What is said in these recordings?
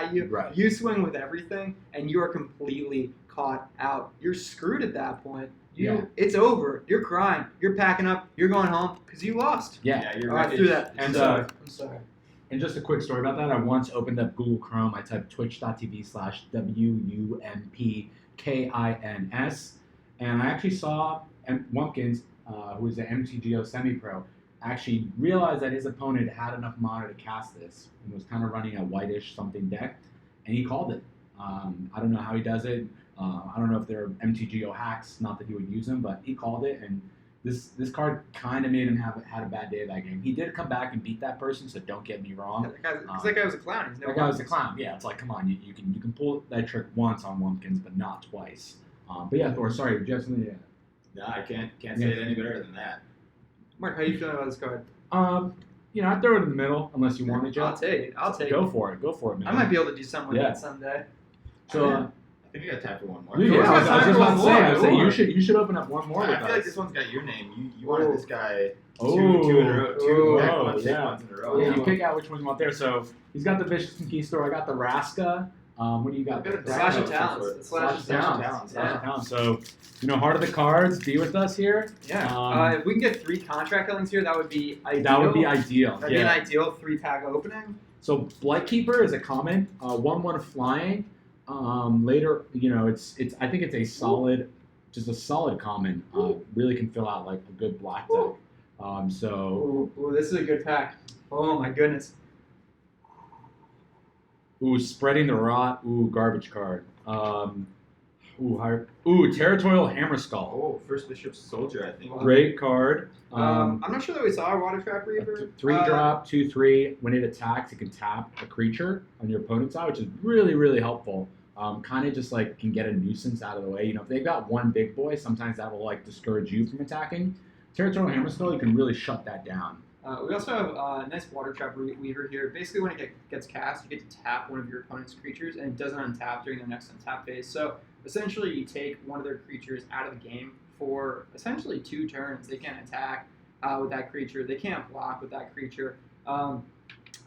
at you. Right. You swing with everything, and you are completely caught out. You're screwed at that point. It's over. You're crying. You're packing up. You're going home because you lost. Yeah. You're I threw that. And I'm sorry. And just a quick story about that. I once opened up Google Chrome. I typed twitch.tv/WUMPKINS, and I actually saw Wumpkins, who is an MTGO semi-pro, actually realized that his opponent had enough mana to cast this and was kind of running a whitish something deck, and he called it. I don't know how he does it. I don't know if there are MTGO hacks, not that he would use them, but he called it, and this card kind of made him had a bad day of that game. He did come back and beat that person, so don't get me wrong. Because that guy was a clown. That guy was a clown. Yeah, it's like, come on, you can pull that trick once on Wumpkins, but not twice. But yeah, Thor, sorry, you have something to add? No, I can't say it any better than that. Mark, how are you feeling about this card? I throw it in the middle unless you want it, Joe. I'll take it. Go for it, man. I might be able to do something with that someday. So, I think we got time for one more. I was just about to say, you should open up one more with I feel us. like this one's got your name. You wanted this guy two in a row. Two ones in a row. Yeah, you pick out which one you want there. So he's got the Vicious Conquistador. I got the Raska. What do you got? Slash of Talents. Slash of Talents. So, Heart of the Cards, be with us here. Yeah. If we can get 3 contract killings here, that would be ideal. That'd be an ideal 3-pack opening. So Blightkeeper is a common, 1/1 flying. Later, I think it's a solid common. Really can fill out like a good black deck. This is a good pack. Oh my goodness. Spreading the Rot. Garbage card. Territorial Hammerskull. First Bishop Soldier, I think. Great card. I'm not sure that we saw a Water Trap Reaver. 3-drop, 2/3. When it attacks, it can tap a creature on your opponent's side, which is really, really helpful. Kind of just like can get a nuisance out of the way. If they've got one big boy, sometimes that will like discourage you from attacking. Territorial Hammerskull, you can really shut that down. We also have a nice Water Trap Weaver here. Basically, when it gets cast, you get to tap one of your opponent's creatures, and it doesn't untap during their next untap phase. So essentially, you take one of their creatures out of the game for essentially 2 turns. They can't attack with that creature. They can't block with that creature.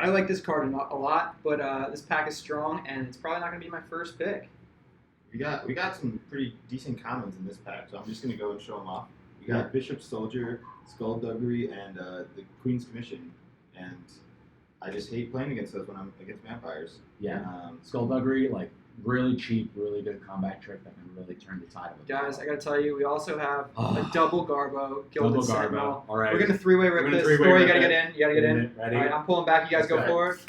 I like this card a lot, but this pack is strong, and it's probably not going to be my first pick. We got some pretty decent commons in this pack, so I'm just going to go and show them off. We got Bishop Soldier, Skullduggery, and the Queen's Commission, and I just hate playing against those when I'm against vampires. Yeah, Skullduggery, like really cheap, really good combat trick that can really turn the tide of it. Guys, I gotta tell you, we also have a double Garbo, Gilded Sentinel. All right, we're gonna 3-way rip this. Corey, you gotta get in. Ready? All right, I'm pulling back. You guys go for it.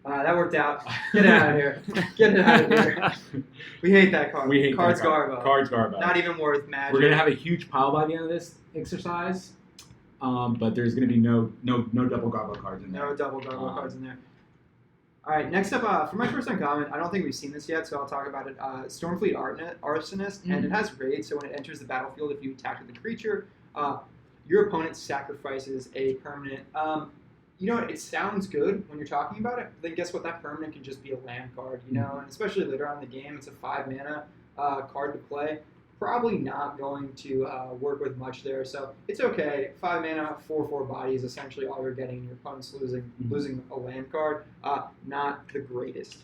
That worked out. Get it out of here. Get it out of here. We hate that card. We hate Cards that card. Garbo. Cards Garbo. Not even worth magic. We're gonna have a huge pile by the end of this exercise, but there's gonna be no double Garbo cards in there. No double Garbo cards in there. All right, next up, for my first uncommon, I don't think we've seen this yet, so I'll talk about it. Stormfleet Arsonist, and it has raid, so when it enters the battlefield, if you attack with a creature, your opponent sacrifices a permanent. It sounds good when you're talking about it, but then guess what? That permanent can just be a land card, and especially later on in the game, it's a 5-mana card to play. Probably not going to work with much there, so it's okay. 5 mana, 4/4 body is essentially all you're getting. Your opponent's losing a land card. Not the greatest.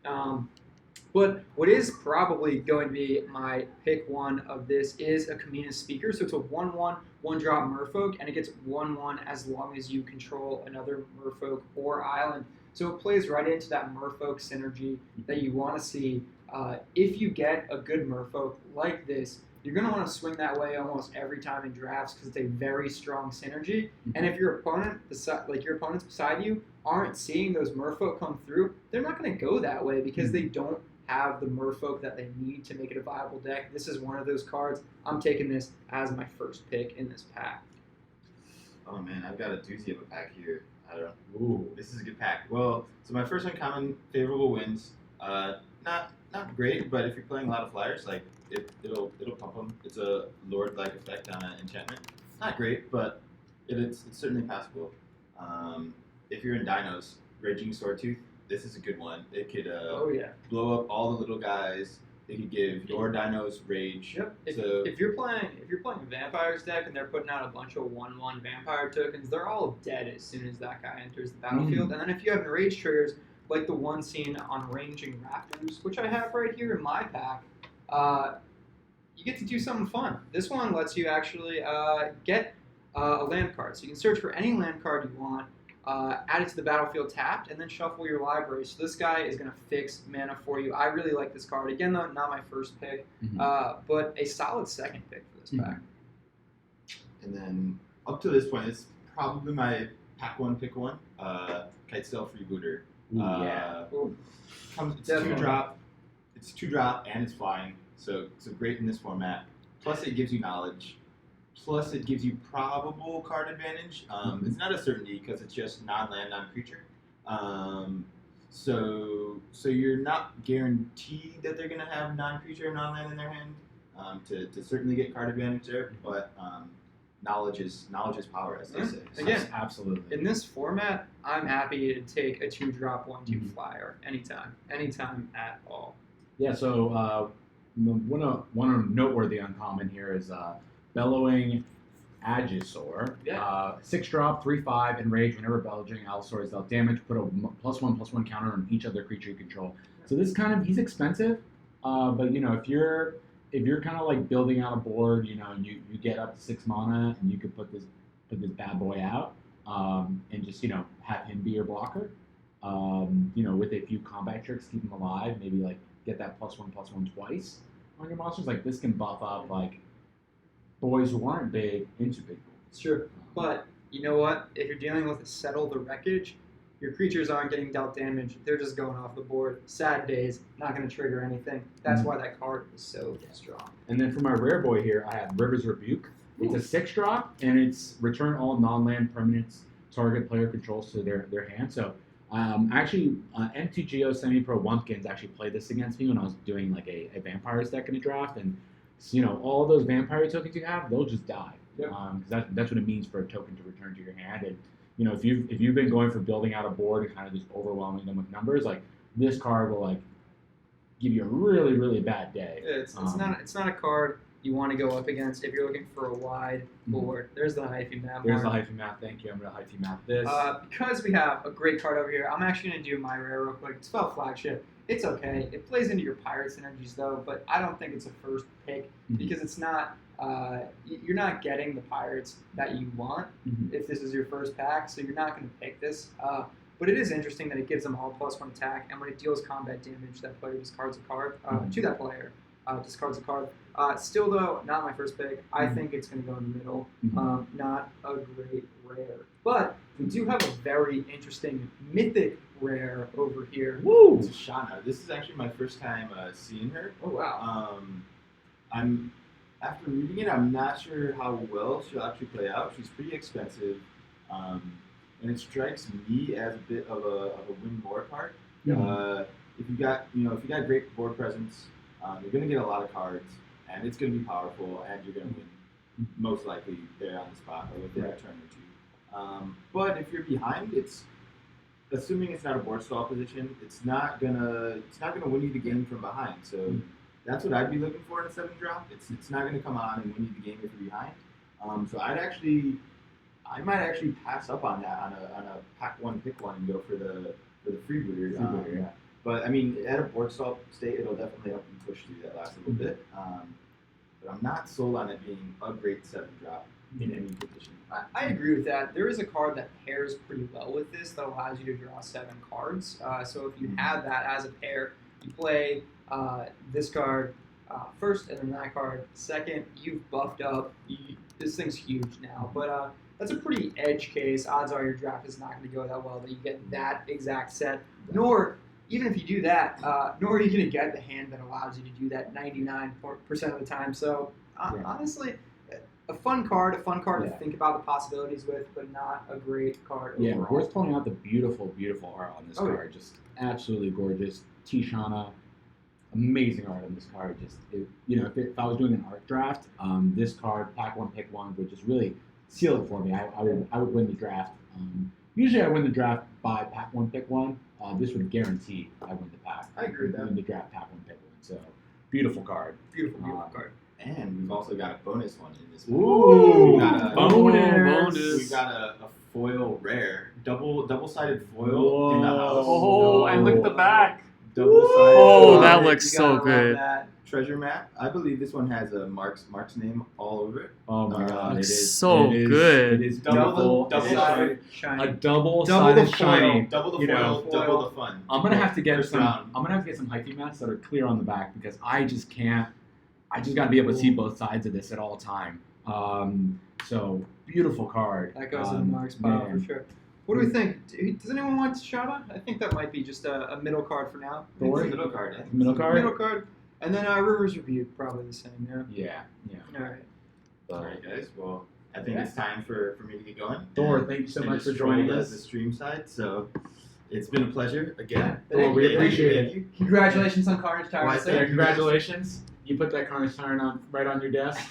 But what is probably going to be my pick 1 of this is a Kamina's Speaker. So it's a 1/1, 1-drop Merfolk, and it gets 1/1 as long as you control another Merfolk or island. So it plays right into that Merfolk synergy that you want to see. If you get a good Merfolk like this, you're going to want to swing that way almost every time in drafts because it's a very strong synergy. And if your opponents beside you aren't seeing those Merfolk come through, they're not going to go that way because they don't have the Merfolk that they need to make it a viable deck. This is one of those cards. I'm taking this as my first pick in this pack. Oh man, I've got a doozy of a pack here. This is a good pack. Well, so my first uncommon, Favorable Winds. Not great, but if you're playing a lot of flyers, like it'll pump them. It's a Lord-like effect on an enchantment. Not great, but it's certainly passable. If you're in Dinos, Raging Swordtooth, this is a good one. It could blow up all the little guys. It could give your Dinos rage. Yep. If you're playing a Vampires deck and they're putting out a bunch of 1/1 Vampire tokens, they're all dead as soon as that guy enters the battlefield. And then if you have rage triggers, like the one seen on Ranging Raptors, which I have right here in my pack, you get to do something fun. This one lets you actually get a land card. So you can search for any land card you want, add it to the battlefield tapped, and then shuffle your library. So this guy is going to fix mana for you. I really like this card. Again, though, not my first pick, but a solid second pick for this pack. And then up to this point, it's probably my pack one, pick one, Kitesail Freebooter. It's two drop, and it's flying. So great in this format. Plus, it gives you knowledge. Plus, it gives you probable card advantage. It's not a certainty because it's just non-land, non-creature. So you're not guaranteed that they're going to have non-creature or non-land in their hand to certainly get card advantage there. But knowledge is power, as they say. Again, absolutely. In this format, I'm happy to take a 2-drop 1/2 flyer anytime at all. Yeah. So one noteworthy uncommon here is Bellowing Agisaur. 6-drop, 3/5, enrage. Whenever Bellowing Agisaur is dealt damage, put a +1/+1 counter on each other creature you control. So this he's expensive, but if you're kind of like building out a board, you get up to 6 mana and you could put this bad boy out, and just have him be your blocker. With a few combat tricks, keep him alive. Maybe like get that +1/+1 twice on your monsters. Like this can buff up like boys who aren't big into big boys. Sure, but you know what? If you're dealing with a Settle the Wreckage, your creatures aren't getting dealt damage. They're just going off the board. Sad days, not going to trigger anything. That's why that card is so strong. And then for my rare boy here, I have River's Rebuke. It's a 6-drop, and it's return all non-land permanents target player controls to their hand. So actually, MTGO Semi-Pro Wumpkins actually played this against me when I was doing like a Vampires deck in a draft, and all those vampire tokens you have, they'll just die. Yep. That's what it means for a token to return to your hand. And if you've been going for building out a board and kind of just overwhelming them with numbers, like this card will like give you a really, really bad day. It's not a card you want to go up against if you're looking for a wide board. There's the hyphy map. There's the hyphy map. Thank you. I'm going to hyphy map this. Because we have a great card over here, I'm actually going to do my rare real quick. It's Spell Flagship. It's okay. It plays into your pirate synergies though, but I don't think it's a first pick because it's not. You're not getting the pirates that you want if this is your first pack, so you're not going to pick this. But it is interesting that it gives them all +1 attack, and when it deals combat damage, that player discards a card to that player. Discards a card. Still, though, not my first pick. I think it's going to go in the middle. Not a great rare. But we do have a very interesting mythic rare over here. Woo! It's Shauna. This is actually my first time seeing her. Oh, wow. After reading it, I'm not sure how well she'll actually play out. She's pretty expensive, and it strikes me as a bit of a win more card. If you got great board presence, you're going to get a lot of cards, and it's going to be powerful, and you're going to win most likely there on the spot or within a turn or two. But if you're behind, assuming it's not a board stall position, it's not gonna win you the game from behind. So that's what I'd be looking for in a 7-drop. It's not gonna come on and win you the game if you're behind. So I might actually pass up on that on a pack one, pick one, and go for the freebooter. But I mean, at a board stall state, it'll definitely help you push through that last little bit. But I'm not sold on it being a great 7-drop in any position. I agree with that. There is a card that pairs pretty well with this that allows you to draw 7 cards. So if you have that as a pair, you play this card first and then that card second. You've buffed up. This thing's huge now. But that's a pretty edge case. Odds are your draft is not going to go that well that you get that exact set. Nor, even if you do that, nor are you going to get the hand that allows you to do that 99% of the time. So honestly, a fun card to think about the possibilities with, but not a great card overall. Yeah, worth pointing out the beautiful, beautiful art on this card. Just absolutely gorgeous. Tishana, amazing art on this card. Just if I was doing an art draft, this card, pack one, pick one, would just really seal it for me. I would win the draft. Usually I win the draft by pack one, pick one. This would guarantee I win the pack. I agree with that. Win the draft, pack one, pick one. So beautiful card. Beautiful card. And we've also got a bonus one in this one. Ooh, we got a foil rare double-sided foil in the house. Oh, and look at the back. Double-sided Oh, foil. that looks You so gotta love good. that. Treasure map. I believe this one has Mark's name all over it. Oh my god, it Looks is so it is, good. It is Double- beautiful. double-sided It is shiny. a double Double the sided shiny. Double the You foil, know, double the fun. I'm gonna have to get First some. round. I'm gonna have to get some hyphy mats that are clear on the back because I just can't. I just gotta be able to see both sides of this at all time. So beautiful card. That goes in Mark's pile man. for sure. What do we think? Does anyone want Shada? I think that might be just a middle card for now. I think it's a middle card. I think Middle it's a card? Middle card. And then Rivers Rebuke, probably the same, yeah. Yeah. All right. All right, guys. Well, I think it's time for me to get going. Thor, And thank you so I much just for joining trolled us. the stream side, so it's been a pleasure again. Thor, we appreciate it. Thank you. Congratulations on Carnage Tower. Why, Sir. thank Yeah, congratulations. You put that Carnage Tyrant on right on your desk.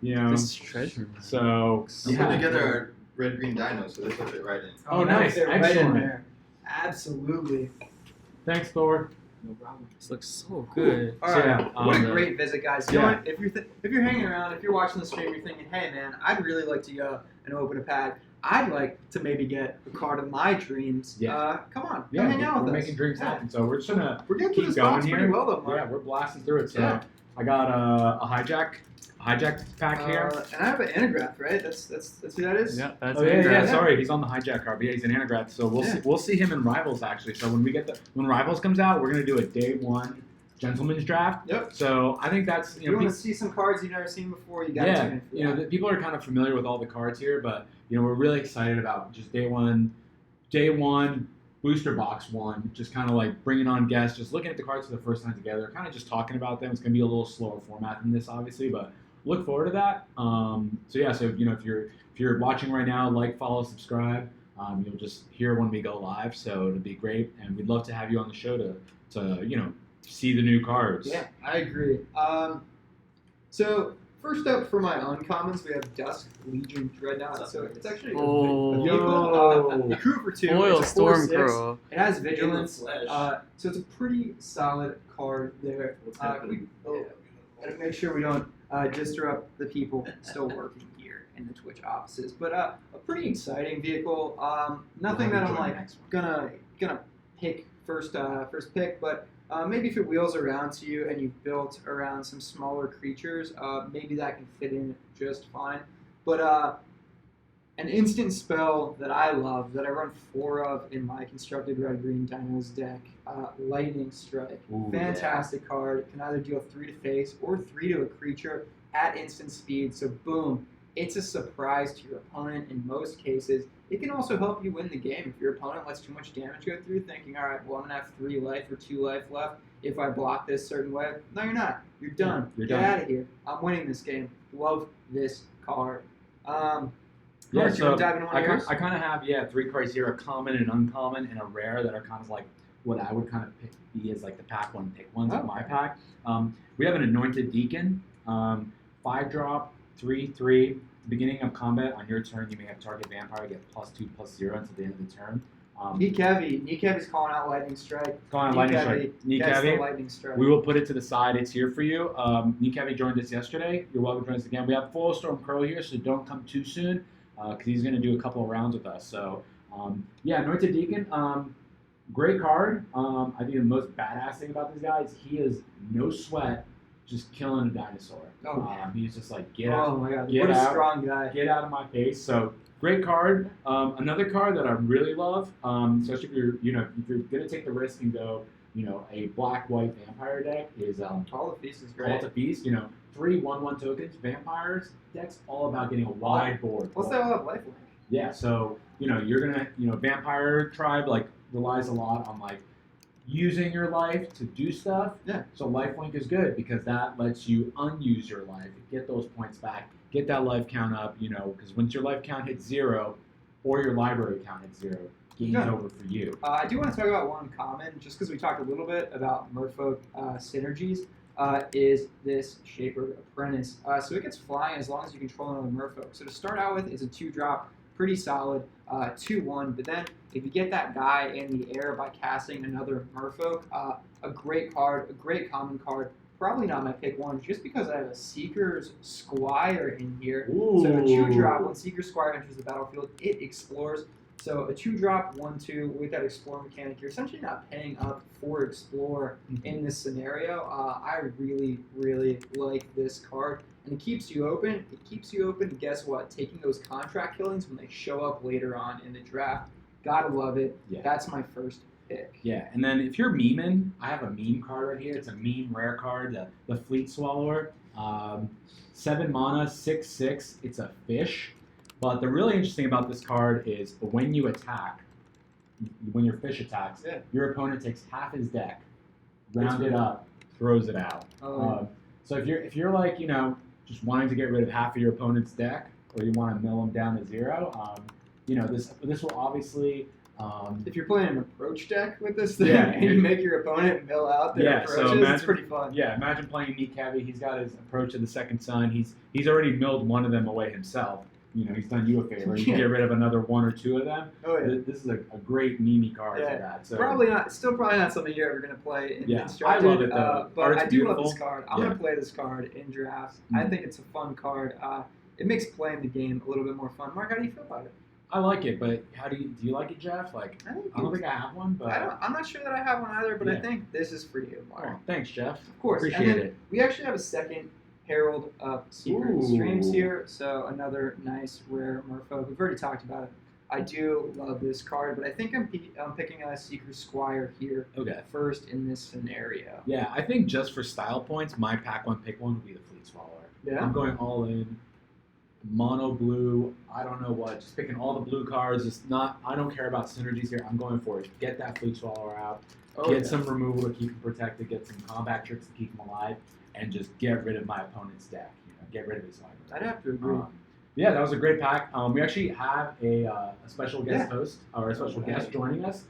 You know. This treasure map. So I'm putting together our red-green dino, so this will fit right in. Oh, nice. They're right in Excellent. there. Absolutely. Thanks, Thor. No problem. This looks so good. All So, right. yeah, What a um, great visit, guys. You know yeah. what? If you're hanging around, if you're watching the stream, you're thinking, hey man, I'd really like to go and open a pack. I'd like to maybe get a card of my dreams. Yeah. Come on, Yeah, come hang out we're with us. making dreams Yeah. happen. So we're just gonna We're getting through keep this going box here. pretty well though, Mark. Yeah, we're blasting through it. So Yeah. I got a hijack pack here. And I have an Anagrath, right? That's who that is. Yeah, that's Oh yeah, it. yeah. Sorry, he's on the hijack card, but yeah, he's an Anagrath. So we'll see him in Rivals actually. So when Rivals comes out, we're gonna do a day one gentleman's draft. Yep. So I think that's If you want to see some cards you've never seen before, you got to tune in for you know, that. people are kind of familiar with all the cards here, but you know, we're really excited about just day one booster box one, just kind of like bringing on guests, just looking at the cards for the first time together, kind of just talking about them. It's going to be a little slower format than this, obviously, but look forward to that. So you know, if you're watching right now, like, follow, subscribe. You'll just hear when we go live, so it'll be great, and we'd love to have you on the show to you know, see the new cards. Yeah, I agree. So first up for my uncommons, we have Dusk Legion Dreadnought. So it's actually a Oh. vehicle. A crew for 2. Oil it's a 4/6. Stormcrow. It has vigilance. flesh. So it's a pretty solid card there. Gotta make sure we don't disrupt the people still working here in the Twitch offices. But a pretty exciting vehicle. Nothing that I'm like gonna pick first pick, but maybe if it wheels around to you and you've built around some smaller creatures, maybe that can fit in just fine. But an instant spell that I love, that I run 4 of in my constructed red-green Dinos deck, Lightning Strike. Ooh, Fantastic card. Can either deal 3 to face or 3 to a creature at instant speed. So boom, it's a surprise to your opponent in most cases. It can also help you win the game if your opponent lets too much damage go through, thinking, all right, well, I'm going to have 3 life or 2 life left if I block this certain way. No, you're not. You're done. You're Get done. out of here. I'm winning this game. Love this card. Yeah, Mark, you want so to dive into one of yours? I kind of have 3 cards here: a common, an uncommon, and a rare that are kind of like what I would kind of be as like the pack one pick ones of my pack. We have an Anointed Deacon, 5-drop, 3/3. Beginning of combat, on your turn, you may have target vampire get +2/+0 until the end of the turn. Nikevi's calling out Lightning Strike. Calling out Lightning Strike. That's the Nikevi, Lightning Strike. we will put it to the side. It's here for you. Nikevi joined us yesterday. You're welcome to join us again. We have Full Storm Crow here, so don't come too soon because he's going to do a couple of rounds with us. So, Anointed Deacon, great card. I think the most badass thing about this guy is he is no sweat, just killing a dinosaur. He's just like, get out. Oh my god, Get what a out. strong guy. Get out of my face. So great card. Another card that I really love, especially if you're gonna take the risk and go, a black-white vampire deck is All the pieces Call great. to Feast. 3 1/1 tokens. Vampires deck's all about getting a wide board. Plus they all have lifelink. Yeah. So you're gonna vampire tribe like relies a lot on like using your life to do stuff. Yeah. So lifelink is good because that lets you unuse your life, get those points back, get that life count up. Because once your life count hits 0, or your library count hits 0, game's over for you. I do want to talk about one common, just because we talked a little bit about Merfolk synergies, is this Shaper Apprentice. So it gets flying as long as you control another Merfolk. So to start out with, it's a 2-drop, pretty solid, 2/1. But then if you get that guy in the air by casting another Merfolk, a great card, a great common card. Probably not my pick 1, just because I have a Seeker's Squire in here. So a 2-drop, when Seeker's Squire enters the battlefield, it explores. So a 2-drop, 1/2 with that Explore mechanic. You're essentially not paying up for Explore in this scenario. I really, really like this card. And it keeps you open. It keeps you open to, guess what? Taking those contract killings when they show up later on in the draft. Gotta love it. Yeah. That's my first pick. Yeah, and then if you're memeing, I have a meme card right here. It's a meme rare card, the Fleet Swallower. 7 mana, 6/6. It's a fish. But the really interesting about this card is when you attack, when your fish attacks, your opponent takes half his deck, round it up, throws it out. So if you're like, just wanting to get rid of half of your opponent's deck, or you want to mill them down to 0, this will obviously. If you're playing an approach deck with this thing, Yeah, and you make your opponent mill out their approaches, it's pretty fun. Yeah, imagine playing Neat Heavy. He's got his approach to the second sun. He's already milled one of them away himself. He's done you a favor. You can get rid of another 1 or 2 of them. Oh, yeah. This is a great meme card for that. So probably not something you're ever going to play in Constructed. I love it though. But Art's I do beautiful. love this card. I'm going to play this card in drafts. I think it's a fun card. It makes playing the game a little bit more fun. Mark, how do you feel about it? I like it, but do you like it, Jeff? I don't think I have one, but I'm not sure that I have one either. But I think this is for you, Mark. Oh, thanks, Jeff. Of course, Appreciate it. We actually have a second Herald of Secret Streams here, so another nice rare Merfolk. We've already talked about it. I do love this card, but I think I'm picking a Secret Squire here first in this scenario. Yeah, I think just for style points, my pack one pick one would be the Fleet Swallower. Yeah. I'm going all in. Mono blue, I don't know what, just picking all the blue cards. I don't care about synergies here. I'm going for it. Get that Fleet Swallower out. Get some removal to keep him protected. Get some combat tricks to keep him alive. And just get rid of my opponent's deck. Get rid of his library. I'd have to agree. Yeah, that was a great pack. We actually have a special guest host, or a special guest joining us.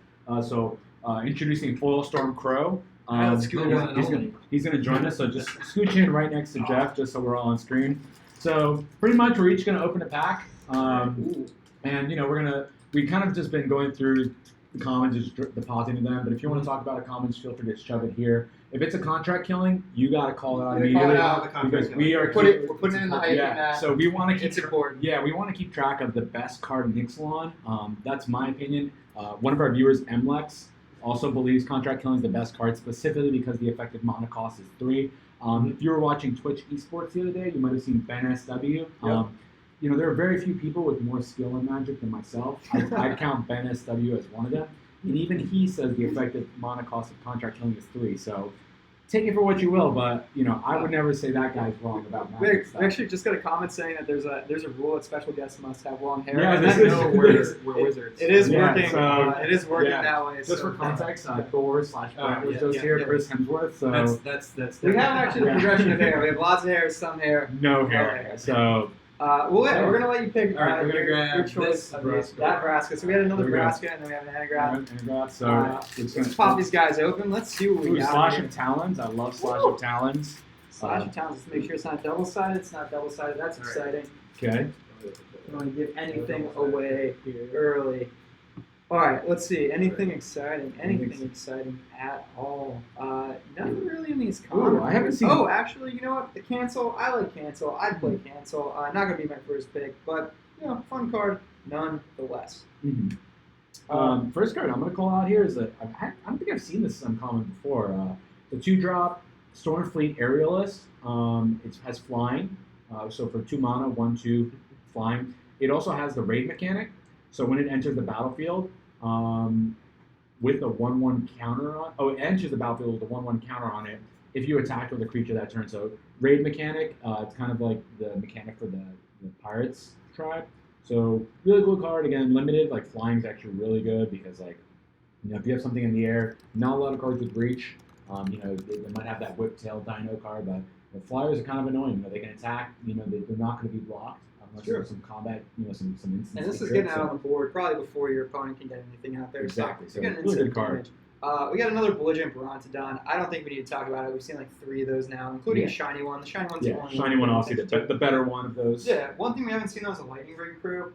Introducing Foil Storm Crow. He's going to join us, so just scooch in right next to Jeff, just so we're all on screen. So pretty much we're each going to open a pack. And, we kind of just been going through the commons, just depositing them. But if you want to talk about a common, just feel free to shove it here. If it's a contract killing, you got to call it out immediately because we're putting it in the hype. Yeah, so we want to keep. It's important. Yeah, we want to keep track of the best card in Ixalan. That's my opinion. One of our viewers, Mlex, also believes contract killing is the best card, specifically because the effective mana cost is 3. If you were watching Twitch Esports the other day, you might have seen Ben SW. There are very few people with more skill in Magic than myself. I count Ben SW as one of them. And even he says the effective mana cost of contract killing is 3. So take it for what you will, but I would never say that guy's wrong about Magic. We actually just got a comment saying that there's a rule that special guests must have long hair. Yeah, we're wizards. It is working. So, it is working that way. Just for context, Thor/Brent was just here, Chris Hemsworth. So that's we have actually the progression of hair. We have lots of hair, some hair, no hair. So. We're gonna let you pick. All right, we're gonna grab your choice of that Vraska. So we had another Vraska, and then we have an Anagraph. So let's pop these guys open. Let's see what we got. Slash of Talons. I love Slash of Talons. Slash of Talons. Let's make sure it's not double-sided. It's not double-sided. That's exciting. Okay. You want to give anything away early. All right, let's see. Anything exciting? Anything exciting at all? Nothing really in these commons. I haven't seen. Oh, actually, you know what? The Cancel. I like Cancel. I'd play Cancel. Not gonna be my first pick, but fun card nonetheless. Mm-hmm. First card I'm gonna call out here is I don't think I've seen this uncommon before. The 2-drop Stormfleet Aerialist. It has flying. So for 2 mana, 1/2 flying. It also has the raid mechanic. So when it enters the battlefield, with a 1/1 counter on, it enters the battlefield with a 1/1 counter on it if you attack with a creature that turn. So raid mechanic, it's kind of like the mechanic for the Pirates tribe. So really cool card. Again, limited. Like flying is actually really good because if you have something in the air, not a lot of cards with reach. They might have that whip-tail dino card, but the flyers are kind of annoying. They can attack. They're not going to be blocked. Unless there's some combat, some instances. And this is getting out on the board probably before your opponent can get anything out there. Exactly. So getting really good card. We got another Belligerent Barontodon. I don't think we need to talk about it. We've seen like 3 of those now, including a shiny one. The shiny one's the only shiny one, obviously the better one of those. Yeah, one thing we haven't seen though is a Lightning Ring Crew.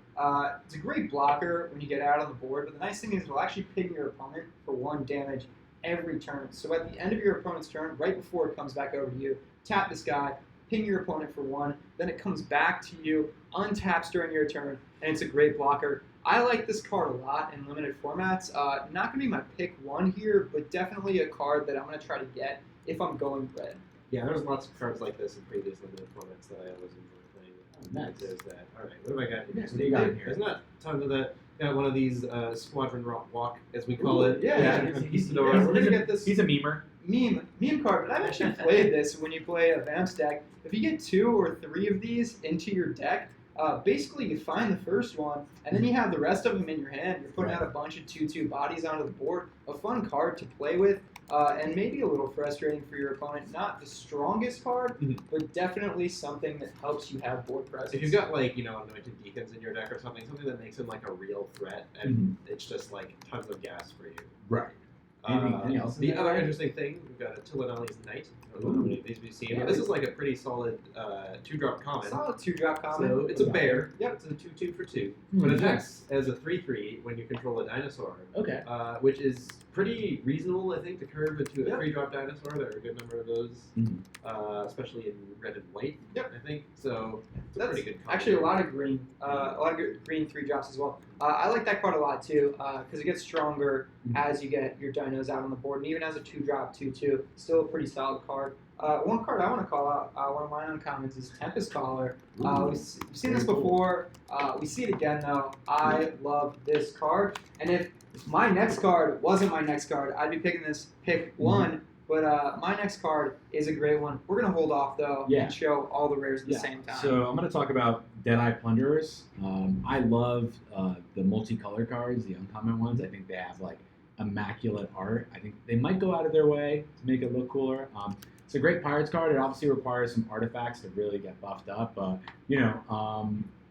It's a great blocker when you get out on the board, but the nice thing is it'll actually ping your opponent for 1 damage every turn. So at the end of your opponent's turn, right before it comes back over to you, tap this guy, ping your opponent for 1, then it comes back to you, untaps during your turn, and it's a great blocker I like this card a lot in limited formats. Not going to be my pick one here, but definitely a card that I'm going to try to get if I'm going red. Yeah, there's lots of cards like this in previous limited formats that I always enjoy playing. Nice. There's that. All right, what have I got here? What do you got in here? There's not tons of that. Got one of these Squadron Walk, as we call it. yeah. Conquistador. We're going to get this He's a memer. meme card, but I've actually played this when you play a Vamps deck. If you get 2 or 3 of these into your deck, basically you find the first one, and then you have the rest of them in your hand. You're putting out a bunch of 2/2 bodies onto the board. A fun card to play with, and maybe a little frustrating for your opponent. Not the strongest card, but definitely something that helps you have board presence. If you've got like Anointed Deacons in your deck or something that makes him like a real threat, and it's just like tons of gas for you. Right. Anything else? The other interesting thing, we've got a Tilanali's Knight. I don't know how many of these we've seen. Yeah. This is like a pretty solid 2-drop common. Solid 2-drop common. So it's a bear. Yep. It's a 2/2 for 2. But it attacks as a 3/3 when you control a dinosaur. Okay. Which is pretty reasonable, I think, to curve into a 3-drop dinosaur. There are a good number of those, especially in red and white. Yep. I think so. It's a That's pretty good. actually a lot of green, green 3-drops as well. I like that card a lot too because it gets stronger as you get your dinos out on the board, and even as a 2-drop 2/2, still a pretty solid card. One card I want to call out, one of my uncommons is Tempest Caller. We've seen this before. We see it again though. I love this card, and if my next card wasn't my next card, I'd be picking this pick one. But my next card is a great one. We're going to hold off, though, and show all the rares at the same time. So I'm going to talk about Deadeye Plunderers. I love the multicolor cards, the uncommon ones. I think they have, like, immaculate art. I think they might go out of their way to make it look cooler. It's a great Pirates card. It obviously requires some artifacts to really get buffed up. But,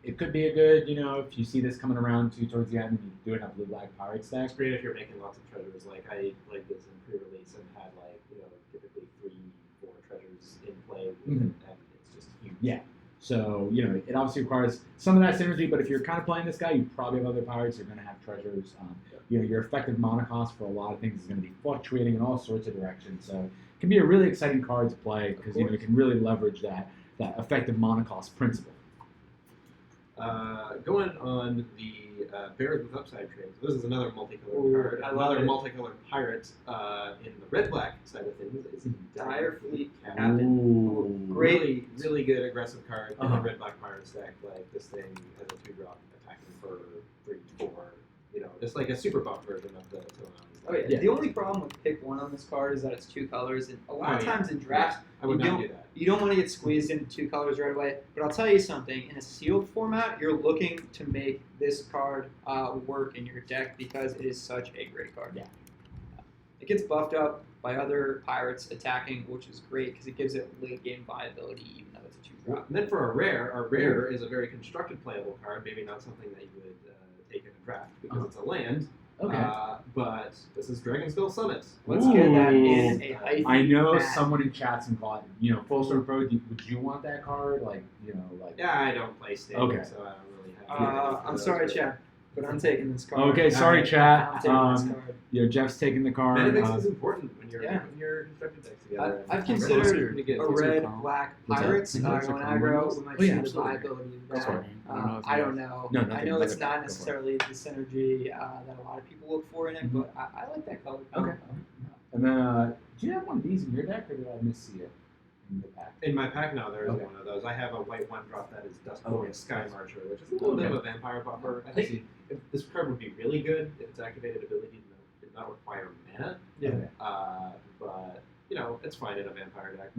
it could be a good, if you see this coming around towards the end and you do it in a blue-black Pirates deck. It's great if you're making lots of treasures. Like I played this in pre-release and had typically 3-4 treasures in play, and it's just huge. Yeah. So it obviously requires some of that synergy. But if you're kind of playing this guy, you probably have other pirates. You're going to have treasures. Your effective mana cost for a lot of things is going to be fluctuating in all sorts of directions. So it can be a really exciting card to play because you can really leverage that effective mana cost principle. Going on the Bears with Upside trade. So this is another multicolored card. Another multicolored pirate in the red-black side of things is Dire Fleet Captain. Great. Really good aggressive card in the red-black pirate stack. Like this thing has a 2-drop attacking for 3/4. Just like a super buff version of the Tilanali's. Oh yeah. The only problem with pick one on this card is that it's 2 colors, and a lot of times in drafts, I would not do that. You don't want to get squeezed into 2 colors right away. But I'll tell you something: in a sealed format, you're looking to make this card work in your deck because it is such a great card. Yeah. It gets buffed up by other pirates attacking, which is great because it gives it late game viability, even though it's a 2-drop. And then for our rare is a very constructed playable card. Maybe not something that you would take in a draft because it's a land. Okay. But this is Dragonskull Summit. Let's get that in a hyphy I know mat. someone in chat's involved. Full Sword Pro. Would you want that card? Yeah, I don't play Standard, so I don't really have. I'm sorry, Chad, but I'm taking this card. Okay, sorry, chat. I'm taking this card. Jeff's taking the card. Manifest is important when you're putting your constructed decks together. I've considered a red-black Pirates going aggro. We might see the viability of that. I don't know. No, I know it's not necessarily the synergy that a lot of people look for in it, but I like that color. Okay. And then, do you have one of these in your deck, or did I missee it in the pack? In my pack now, there is one of those. I have a white 1-drop that is Duskborn Sky Marcher, which is a little bit of a vampire buffer. I think if this card would be really good if its activated ability did not require mana. Yeah. But it's fine in a vampire deck.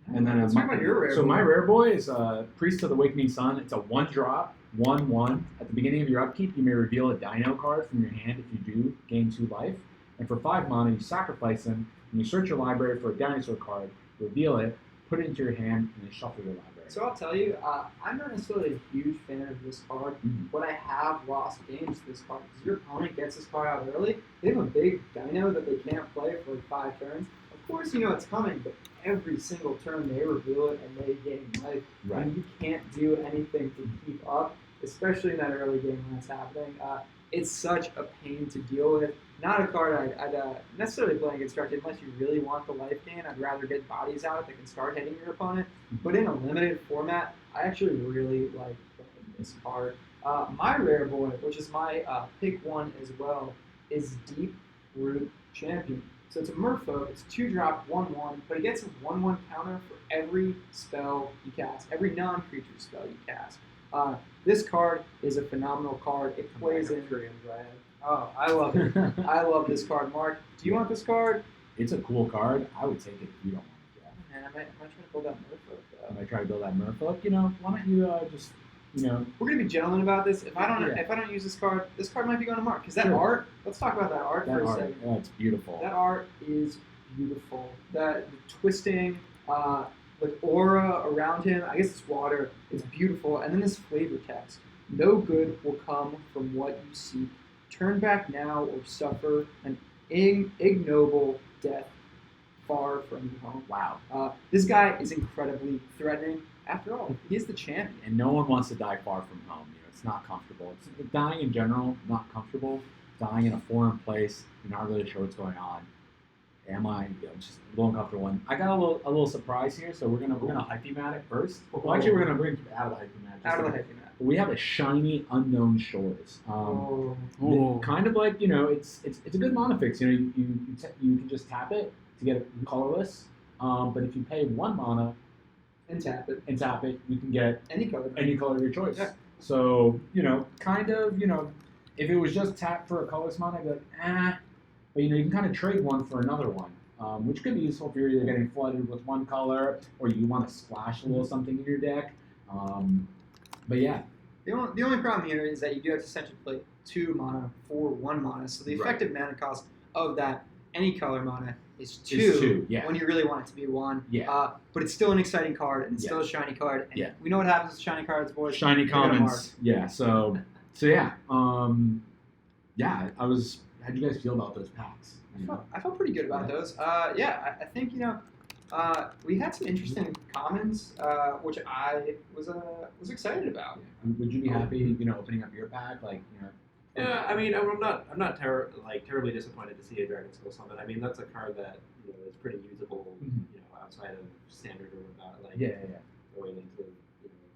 And then Let's talk about your rare. So my rare boy is Priest of the Awakening Sun. It's a 1-drop, 1/1. At the beginning of your upkeep, you may reveal a Dino card from your hand. If you do, gain 2 life. And for 5 mana, you sacrifice them, and you search your library for a dinosaur card, reveal it, put it into your hand, and then shuffle your library. So I'll tell you, I'm not necessarily a huge fan of this card, but I have lost games to this card because your opponent gets this card out early. They have a big dino that they can't play for 5 turns. Of course, you know it's coming, but every single turn they reveal it and they gain life. Right. And you can't do anything to keep up, especially in that early game when it's happening. It's such a pain to deal with. Not a card I'd necessarily play against Constructed unless you really want the life gain. I'd rather get bodies out that can start hitting your opponent. But in a limited format, I actually really like playing this card. My rare boy, which is my pick one as well, is Deep Root Champion. So it's a Merfolk. It's 2-drop, 1/1, but it gets a 1/1 counter for every spell you cast, every non-creature spell you cast. This card is a phenomenal card. It plays in. Korean Dryad. Oh, I love it. I love this card. Mark, do you want this card? It's a cool card. I would take it if you don't want it, Jeff. Man, I might try to build that Merfolk. I might try to build that Merfolk. You know, why don't you just, you know, We're gonna be gentlemen about this. If I don't, Yeah. if I don't use this card might be going to Mark. Because that Sure. art. Let's talk about that art that for a art. second. Oh, it's beautiful. That art is beautiful. The twisting, like aura around him. I guess it's water. It's beautiful. And then this flavor text: "No good will come from what you seek. Turn back now or suffer an ignoble death far from your home." Wow. This guy is incredibly threatening. After all, he is the champion. And no one wants to die far from home. You know, it's not comfortable. It's dying in general, not comfortable. Dying in a foreign place, you're not really sure what's going on. Am I? You know, just a little uncomfortable one. I got a little surprise here, so we're gonna hypematic first. Well, actually, we're gonna bring it out of the hypematic. Out of the heck, man. We have a shiny Unknown Shores. Oh. Kind of like, you know, it's a good mana fix. You know, you can just tap it to get it colorless. But if you pay 1 mana And tap it. you can get Any color. any color of your choice. Yeah. So, you know, kind of, you know, if it was just tap for a colorless mana, I'd be like, But, you know, you can kind of trade one for another one, which could be useful if you're either getting flooded with one color or you want to splash a little something in your deck. But yeah. The only problem here is that you do have to essentially play 2 mana for 1 mana. So the effective mana cost of that any color mana is 2. It's 2, yeah. When you really want it to be 1. Yeah. But it's still an exciting card and it's Yeah. still a shiny card. And Yeah. we know what happens with shiny cards, boys. Shiny They're gonna commons. Yeah, so yeah. How'd you guys feel about those packs? I felt pretty good about those. I think, you know, we had some interesting commons, which I was excited about. Would you be happy, you know, opening up your pack? Like, you know. Yeah, I mean, I'm not terribly disappointed to see a Dragon Skull Summon. I mean, that's a card that, you know, is pretty usable, Mhm. you know, outside of standard or whatnot. Like, Yeah. going into, you know,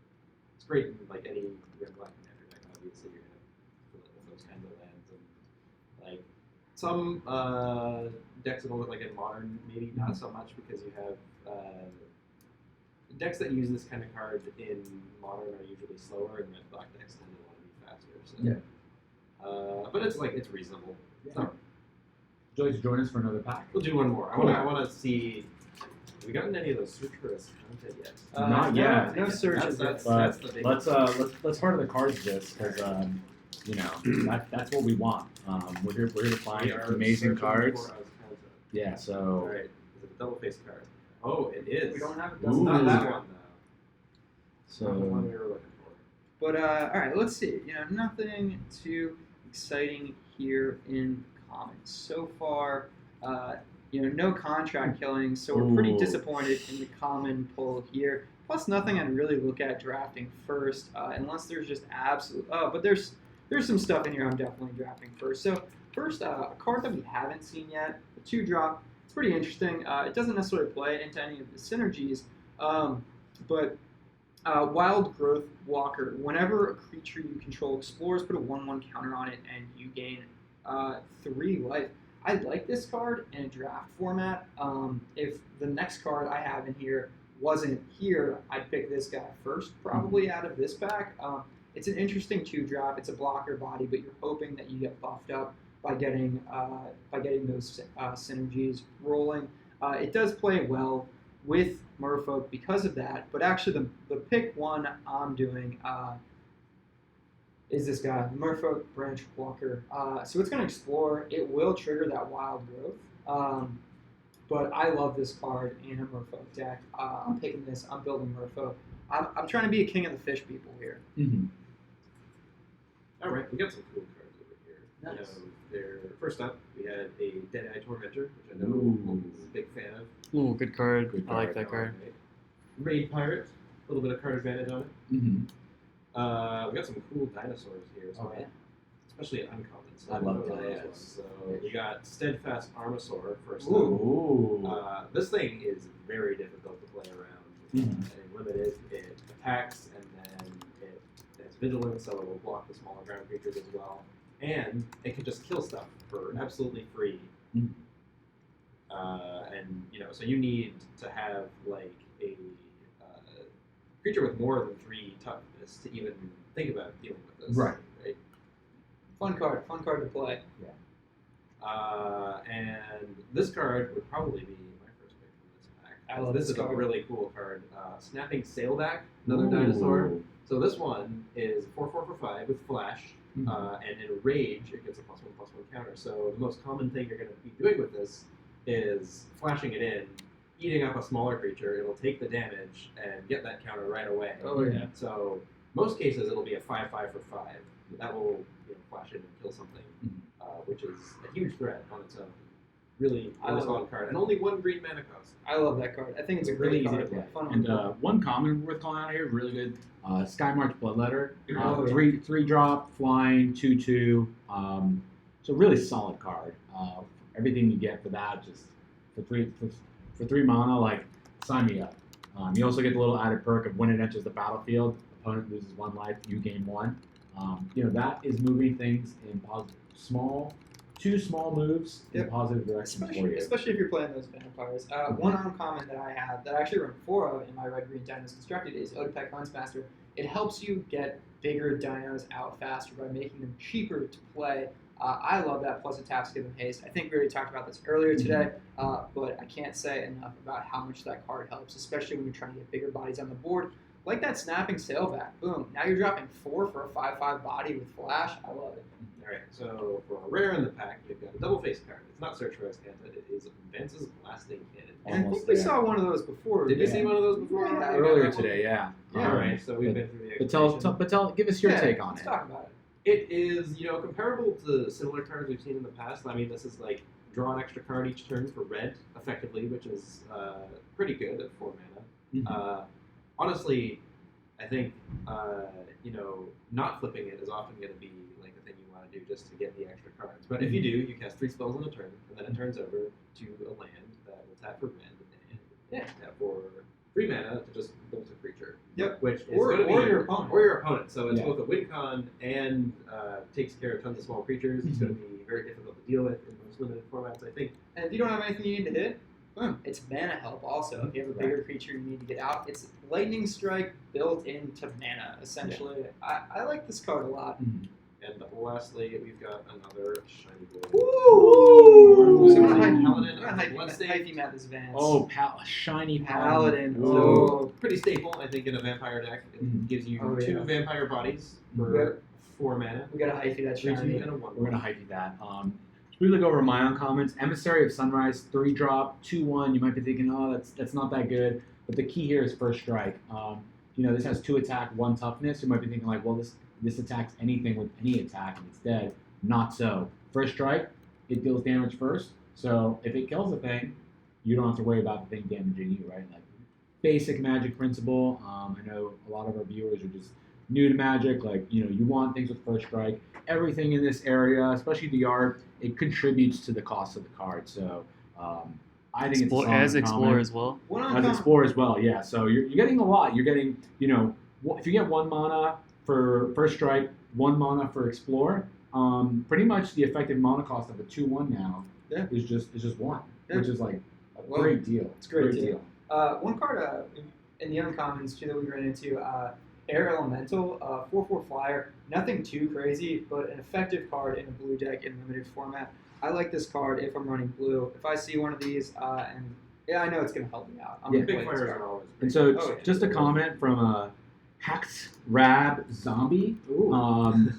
it's great in like any red black commander deck. Obviously, you're gonna fill it with those kinds of lands, and like some decks that look like in modern, maybe not so much because you have decks that use this kind of card in modern are usually slower, and red black decks tend to want to be faster. So. Yeah. But it's reasonable. Yeah. So, Would you like to join us for another pack? we'll do one more. Cool. I want to see. Have we gotten any of those search for us content yet? Not yet. No searches. That's But the big let's part of the cards this because you know that's what we want. We're here to find We are amazing searching cards. for us content. Yeah. All So right. Is it a double face card? Oh, it is. We don't have That's Ooh. not that one though. Not the one so we were looking for. But all right, let's see. You know, nothing too exciting here in commons so far. You know, no contract killings, so we're pretty Ooh. disappointed in the common pull here. Plus, nothing I'd really look at drafting first, unless there's just absolute. Oh, but there's some stuff in here I'm definitely drafting first. So first, a card that we haven't seen yet, a 2-drop. It's pretty interesting. It doesn't necessarily play into any of the synergies, but Wild Growth Walker. Whenever a creature you control explores, put a 1/1 counter on it, and you gain 3 life. I like this card in a draft format. If the next card I have in here wasn't here, I'd pick this guy first, probably out of this pack. It's an interesting 2-drop. It's a blocker body, but you're hoping that you get buffed up by getting those synergies rolling. It does play well with Merfolk because of that, but actually the pick one I'm doing is this guy, Merfolk Branch Walker. So it's going to explore. It will trigger that Wild Growth, but I love this card in a Merfolk deck. I'm picking this. I'm building Merfolk. I'm trying to be a king of the fish people here. mhm. All right, we got some cool cards over here. Nice. First up, we had a Deadeye Tormentor, which I know Ooh. is a big fan of. Ooh, good card. Good I like card. that card. Raid Pirate, a little bit of card advantage on it. Mhm. We got some cool dinosaurs here as Oh, well. yeah. Especially uncommon. So I love those dinosaurs. ones. So we got Steadfast Armosaur first Ooh. up. This thing is very difficult to play around. Mhm. And limited, it attacks and then it has vigilance, so it will block the smaller ground creatures as well. And it can just kill stuff for absolutely free. Mhm. And so you need to have like a creature with more than 3 toughness to even think about dealing with this. Right. Right. Fun card to play. And this card would probably be my first pick from this pack. I love this this is a card. really cool card. Snapping Sailback, another Ooh. dinosaur. So this one is 4/4 for 5 with flash, Mhm. and in rage it gets a +1/+1 counter. So the most common thing you're going to be doing with this is flashing it in, eating up a smaller creature. It'll take the damage and get that counter right away. Oh, yeah. So most cases it'll be a 5/5 for 5. That will flash in and kill something, which is a huge threat on its own. Really I love solid card, and only 1 green mana cost. I love that card. I think it's a Really great easy card. to play. Fun And one. one common worth calling out here, really good. Skymarch Bloodletter. Oh, yeah. Three drop, flying, 2/2. So really solid card. Everything you get for that, just for three mana, like sign me up. You also get the little added perk of when it enters the battlefield, opponent loses 1 life, you gain 1. That is moving things in positive, two small moves in Yep. positive directions for you. Especially if you're playing those vampires. One uncommon that I have that I actually run 4 of in my red green dinos constructed is Odepec Huntsmaster. It helps you get bigger dinos out faster by making them cheaper to play. I love that, plus it taps give them haste. I think we already talked about this earlier today, but I can't say enough about how much that card helps, especially when you're trying to get bigger bodies on the board. Like that snapping sailback. Boom. Now you're dropping 4 for a 5/5 body with flash. I love it. Alright, so for a rare in the pack, you've got a double face card. It's not Search for Escanta, it is Advance's Blasting Cannon. And I Almost think we there. saw one of those before. Did we see one of those before? Yeah, We got Earlier that one? today, yeah. Alright, so we've been through the Give us your Yeah, take on let's it. talk about it. It is, comparable to similar cards we've seen in the past. I mean, this is like draw an extra card each turn for red, effectively, which is pretty good at 4 mana. Mhm. Honestly, I think not flipping it is often going to be like the thing you want to do just to get the extra cards. But if you do, you cast 3 spells in a turn, and then it turns over to a land that will tap for red and tap for 3 mana to just bolt a creature. Yep. Which is Or gonna be your opponent. Or your opponent. So it's Yeah. both a win con and takes care of tons of small creatures. It's going to be very difficult to deal with in most limited formats, I think. And if you don't have anything you need to hit, boom, it's mana help also. If you have a bigger Right. creature you need to get out, it's lightning strike built into mana, essentially. I like this card a lot. Mhm. And lastly, we've got another shiny boy. Ooh! So So I'm I'm gonna gonna Paladin on hype you at this Vance. Oh, shiny Paladin. Ooh. Oh, Pretty staple, I think, in a vampire deck. It Mhm. gives you Oh, 2 yeah. vampire bodies Yeah. for 4 mana. we gotta hype you that 3/2 shiny. and a 1. We're gonna hype you that. Just really go over my own comments. Emissary of Sunrise, 3 drop, 2/1. You might be thinking, oh, that's not that good. But the key here is first strike. This has 2 attack, 1 toughness. You might be thinking like, well, this attacks anything with any attack and it's dead. Not so. First strike, it deals damage first. So if it kills a thing, you don't have to worry about the thing damaging you, right? Like basic Magic principle. I know a lot of our viewers are just new to Magic. Like you want things with first strike. Everything in this area, especially the art, it contributes to the cost of the card. So I think it's a solid as comment. Explorer as well. One As uncommon. Explorer as well, yeah. So you're getting a lot. You're getting, if you get 1 mana for First Strike, 1 mana for Explore, pretty much the effective mana cost of a 2/1 now Yeah. is just 1, Yeah. which is like a Well, great deal. it's a great deal. One card in the uncommons too that we ran into, Air Elemental, 4/4 flyer. Nothing too crazy, but an effective card in a blue deck in limited format. I like this card if I'm running blue. If I see one of these, and I know it's gonna help me out. I'm Yeah. gonna Big play this fires card. are always And great. so Oh, yeah. just a comment from Hacked Rab Zombie. Ooh.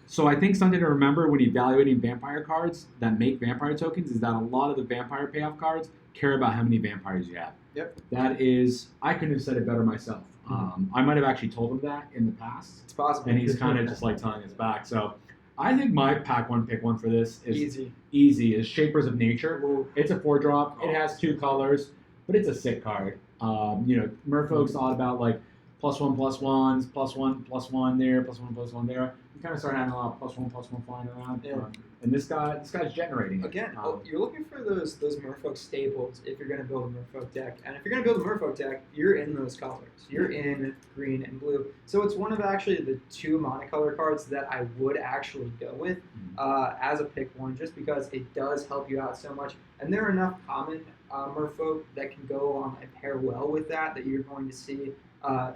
So I think something to remember when evaluating vampire cards that make vampire tokens is that a lot of the vampire payoff cards care about how many vampires you have. Yep. That is, I couldn't have said it better myself. I might have actually told him that in the past, It's possible. and he's kind of just like telling us back. So I think my pack one pick one for this is Easy. is Shapers of Nature. It's a 4-drop. It has 2 colors, but it's a sick card. Merfolk's thought about like +1/+1s, +1/+1 there, +1/+1 there. You kind of start having a lot of +1/+1 flying around. Yeah. And this guy's generating it. Again, Um, you're looking for those Merfolk staples if you're going to build a Merfolk deck. And if you're going to build a Merfolk deck, you're in those colors. You're in green and blue. So it's one of actually the 2 monocolor cards that I would actually go with as a pick one, just because it does help you out so much. And there are enough common Merfolk that can go on and pair well with that you're going to see that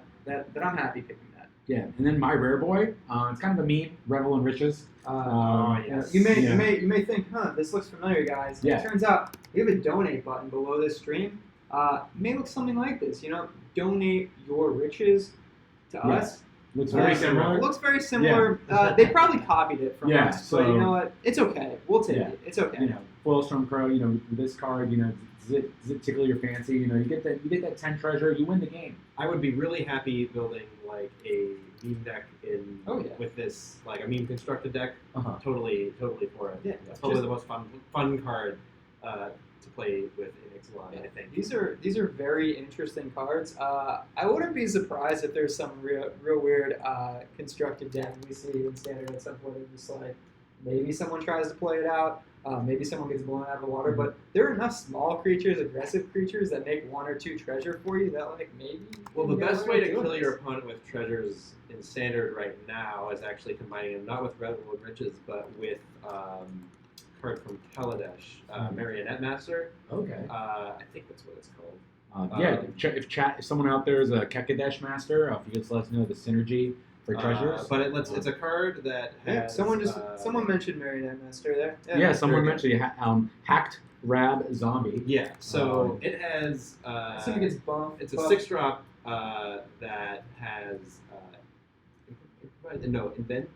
I'm happy picking that. Yeah, and then my rare boy, it's kind of a meme, Revel and Riches. Yes. You may think, this looks familiar, guys. Yeah. It turns out we have a donate button below this stream. It may look something like this. Donate your riches to us. Looks very similar. It looks very similar. They probably copied it from us, so, but you know what? It's okay. We'll take it. It's okay. Foilstone Crow, this card, does it tickle your fancy? You get that 10 treasure, you win the game. I would be really happy building like a meme deck with this, like a meme constructed deck. Totally for it. Yeah, it's probably the most fun card to play with in Ixalan, I think. These are very interesting cards. I wouldn't be surprised if there's some real weird constructed deck we see in standard at some point. Just like maybe someone tries to play it out. Maybe someone gets blown out of the water, but there are enough small creatures, aggressive creatures that make 1 or 2 treasure for you that maybe. Well, the best way to kill your opponent with treasures in standard right now is actually combining them not with Revel and Riches, but with card from Kaladesh, Marionette Master. Okay. I think that's what it's called. If someone out there is a Kekadesh master, if you just let us know the synergy for treasures. But it's a card that has. Someone mentioned Marionette Master there. Yeah, someone mentioned Hacked Rab Zombie. Yeah, so it has. So it gets bumped. It's a 6-drop that has. Invent.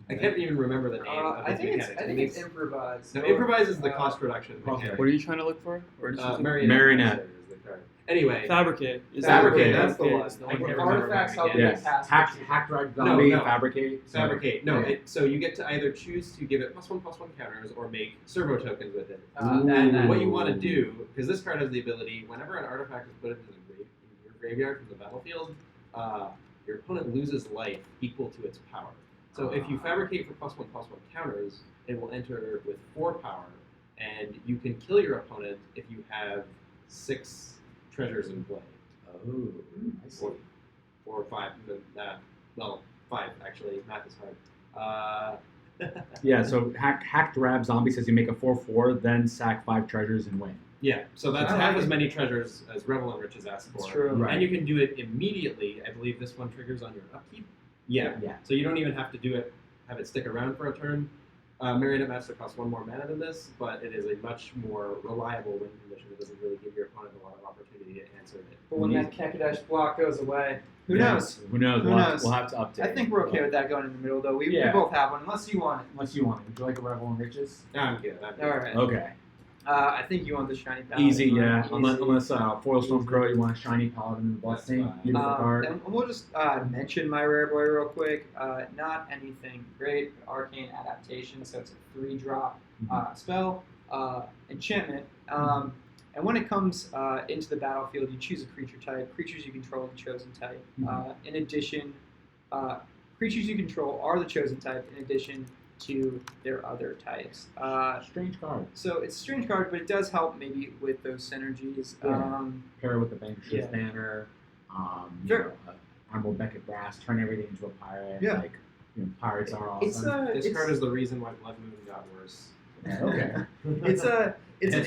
I can't even remember the name. Of I think it's Improvise. No, Improvise is the cost reduction. Okay. What are you trying to look for? Marionette. Is the card. Anyway, Fabricate. Fabricate. That's the one. I can't artifacts help you cast. Hacked Rab Zombie. No. Fabricate. Fabricate. No. So you get to either choose to give it +1/+1 counters or make servo tokens with it. And what you want to do, because this card has the ability, whenever an artifact is put into your graveyard from the battlefield, your opponent loses life equal to its power. So if you fabricate for +1/+1 counters, it will enter with 4 power, and you can kill your opponent if you have 6 treasures in play. Oh, I see. 4 or 5. Well, 5 actually. Math is hard. Yeah, so Hacked Rab Zombie says you make a 4/4, then sack 5 treasures and win. Yeah, so that's half as many treasures as Revel and Riches asked for. That's true. Right. And you can do it immediately. I believe this one triggers on your upkeep. Yeah. So you don't even have to have it stick around for a turn. Marionette Master costs 1 more mana than this, but it is a much more reliable win condition. It doesn't really give your opponent a lot of opportunity to answer it. But when that Kekadesh block goes away, who knows? Who knows? We'll have to update. I think we're okay with that going in the middle, though. We both have one, unless you want it. Unless you want it. Would you like a Revel and Riches? No, I'm good. All right. Okay. I think you want the shiny paladin. Easy, yeah. Easy. Unless Foilstone Crow, you want a shiny paladin and Bloodstained. Beautiful card. And we'll just mention my rare boy real quick. Not anything great. Arcane Adaptation, so it's a 3-drop spell, enchantment. And when it comes into the battlefield, you choose a creature type. Creatures you control are the chosen type. In addition, creatures you control are the chosen type. In addition to their other types. Strange card. So it's a strange card, but it does help maybe with those synergies. Yeah. Pair it with the Vanquisher's Yeah. Banner. Sure. Armor Beckett Brass. Turn everything into a pirate. Yeah. Like, pirates are awesome. This card is the reason why Blood Moon got worse. Okay. It's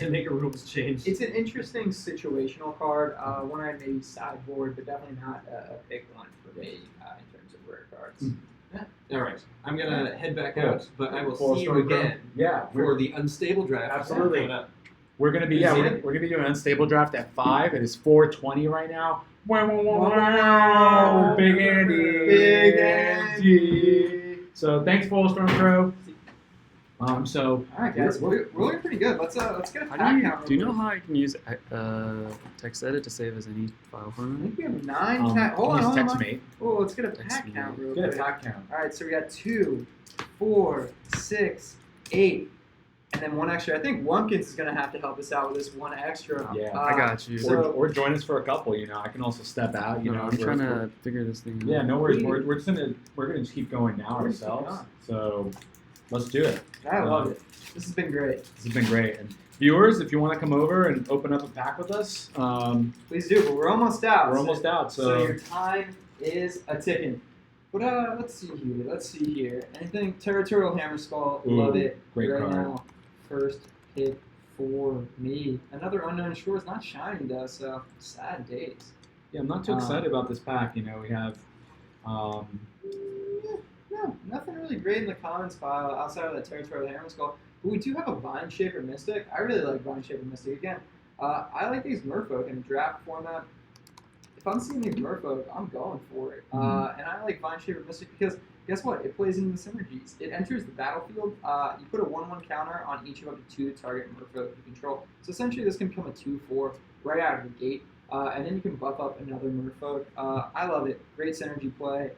to make a rules change. It's an interesting situational card. One I maybe sideboard, but definitely not a pick one for me in terms of rare cards. All right, I'm gonna head back out, but I will see you Foilstone Crow. again Yeah. for the unstable draft. Absolutely. coming up. We're gonna be we're gonna be doing an unstable draft at 5. It is 4:20 right now. Big Andy. Big Andy. So thanks, Foilstone Crow. So All right, guys, we're looking pretty good. Let's get a How pack do count. do you real know quick. how I can use text edit to save as any file I format? think we have 9 hold on, use hold on. TextMate. Oh, let's get a Text pack me. count real Get a quick. pack count. All right, so we got 2, 4, 6, 8, And then one extra. I think Wumpkins is going to have to help us out with this one extra. Yeah. I got you. Or join us for a couple. You know, I can also step out. You know, I'm trying to figure this thing out. Yeah, no worries. We're gonna just keep going now ourselves. So let's do it. I love it. This has been great. This has been great. And viewers, if you want to come over and open up a pack with us, Please do. But we're almost out. we're almost out. So your time is a ticking. But let's see here. Anything Territorial Hammer Skull? Love it. Great right card. now. First pick for me. Another Unknown Shores, not shiny though. So sad days. Yeah, I'm not too excited about this pack. You know, we have. No, nothing really great in the commons pile outside of that Territorial Hammer Skull. But we do have a Vine Shaper Mystic. I really like Vine Shaper Mystic. Again, I like these Merfolk in draft format. If I'm seeing these Merfolk, I'm going for it. And I like Vine Shaper Mystic because guess what? It plays into the synergies. It enters the battlefield. You put a 1/1 counter on each of up to 2 target Merfolk you control. So essentially, this can become a 2/4 right out of the gate. And then you can buff up another Merfolk. I love it. Great synergy play.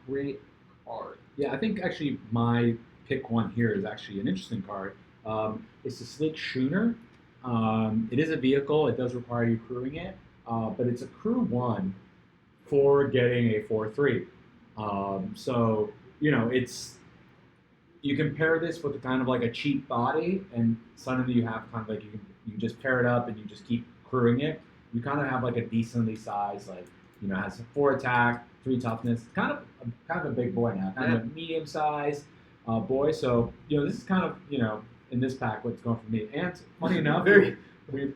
Great card. Yeah, I think actually my pick one here is actually an interesting card. It's the Sleek Schooner. It is a vehicle. It does require you crewing it, but it's a crew 1 for getting a 4/3. So you know you can pair this with kind of like a cheap body, and suddenly you have kind of like you just pair it up and you just keep crewing it. You kind of have like a decently sized, like, you know, has 4 attack, 3 toughness, kind of a big boy now, kind of a medium sized boy. So you know, this is kind of, you know, in this pack what's going for me. And funny enough,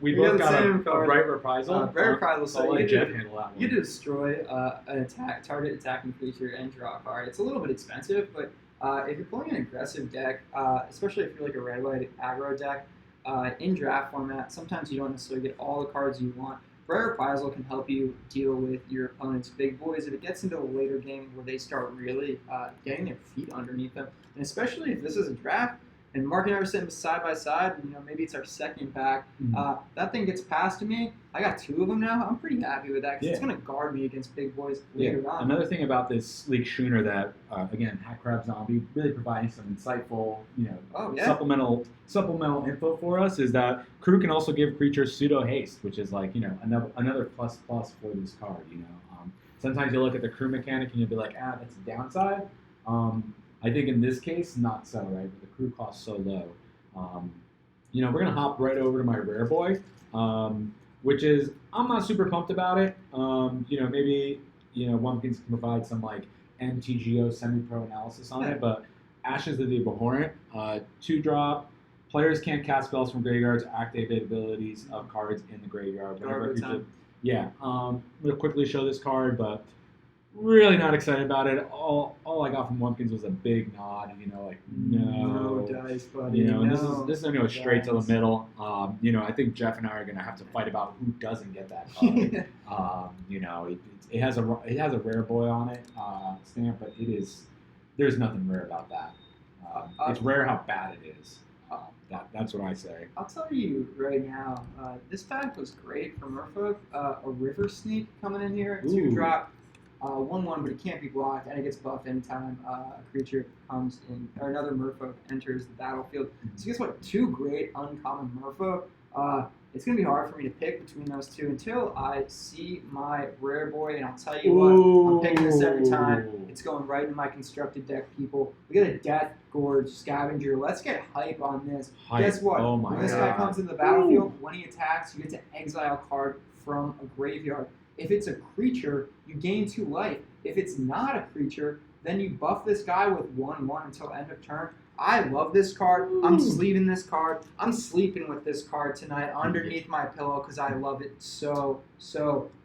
we both got a Bright Reprisal. Bright Reprisal, so you you Jeff handle that one. You destroy an target attacking creature and draw a card. It's a little bit expensive, but if you're playing an aggressive deck, especially if you're like a red-white aggro deck, in draft format, sometimes you don't necessarily get all the cards you want. Bright Reprisal can help you deal with your opponent's big boys if it gets into the later game where they start really getting their feet underneath them. And especially if this is a draft, and Mark and I were sitting side by side, you know, maybe it's our second pack. That thing gets passed to me. I got 2 of them now. I'm pretty happy with that because it's going to guard me against big boys later on. Another thing about this Sleek Schooner that, again, Hack Crab Zombie really providing some insightful, you know, supplemental info for us is that crew can also give creatures pseudo haste, which is like, you know, another plus for this card. You know, sometimes you look at the crew mechanic and you'll be like, that's a downside. I think in this case, not so, right? But the crew costs so low. You know, we're going to hop right over to my rare boy, which is, I'm not super pumped about it. You know, maybe, you know, Wumpkins can provide some, like, MTGO semi-pro analysis on it, but Ashes of the Abhorrent, 2-drop. Players can't cast spells from graveyards or activate abilities of cards in the graveyard. I'm going to quickly show this card, but really not excited about it. All I got from Wumpkins was a big nod, you know, like no dice, buddy. You know, and no this is gonna go straight to the middle. You know, I think Jeff and I are gonna have to fight about who doesn't get that card. You know, it has a rare boy on it stamp, but there's nothing rare about that. It's rare how bad it is. That's what I say. I'll tell you right now, this pack was great for Merfolk. A River Sneak coming in here, 2-drop. 1/1, but it can't be blocked, and it gets buffed anytime a creature comes in, or another Merfolk enters the battlefield. So guess what? 2 great uncommon Merfolk. It's going to be hard for me to pick between those 2 until I see my rare boy, and I'll tell you what, I'm picking this every time. It's going right in my constructed deck, people. We got a Death Gorge Scavenger. Let's get hype on this. Guess what? When this guy comes into the battlefield, when he attacks, you get to exile a card from a graveyard. If it's a creature, you gain 2 life. If it's not a creature, then you buff this guy with 1/1 until end of turn. I love this card. I'm sleeving this card. I'm sleeping with this card tonight underneath my pillow because I love it so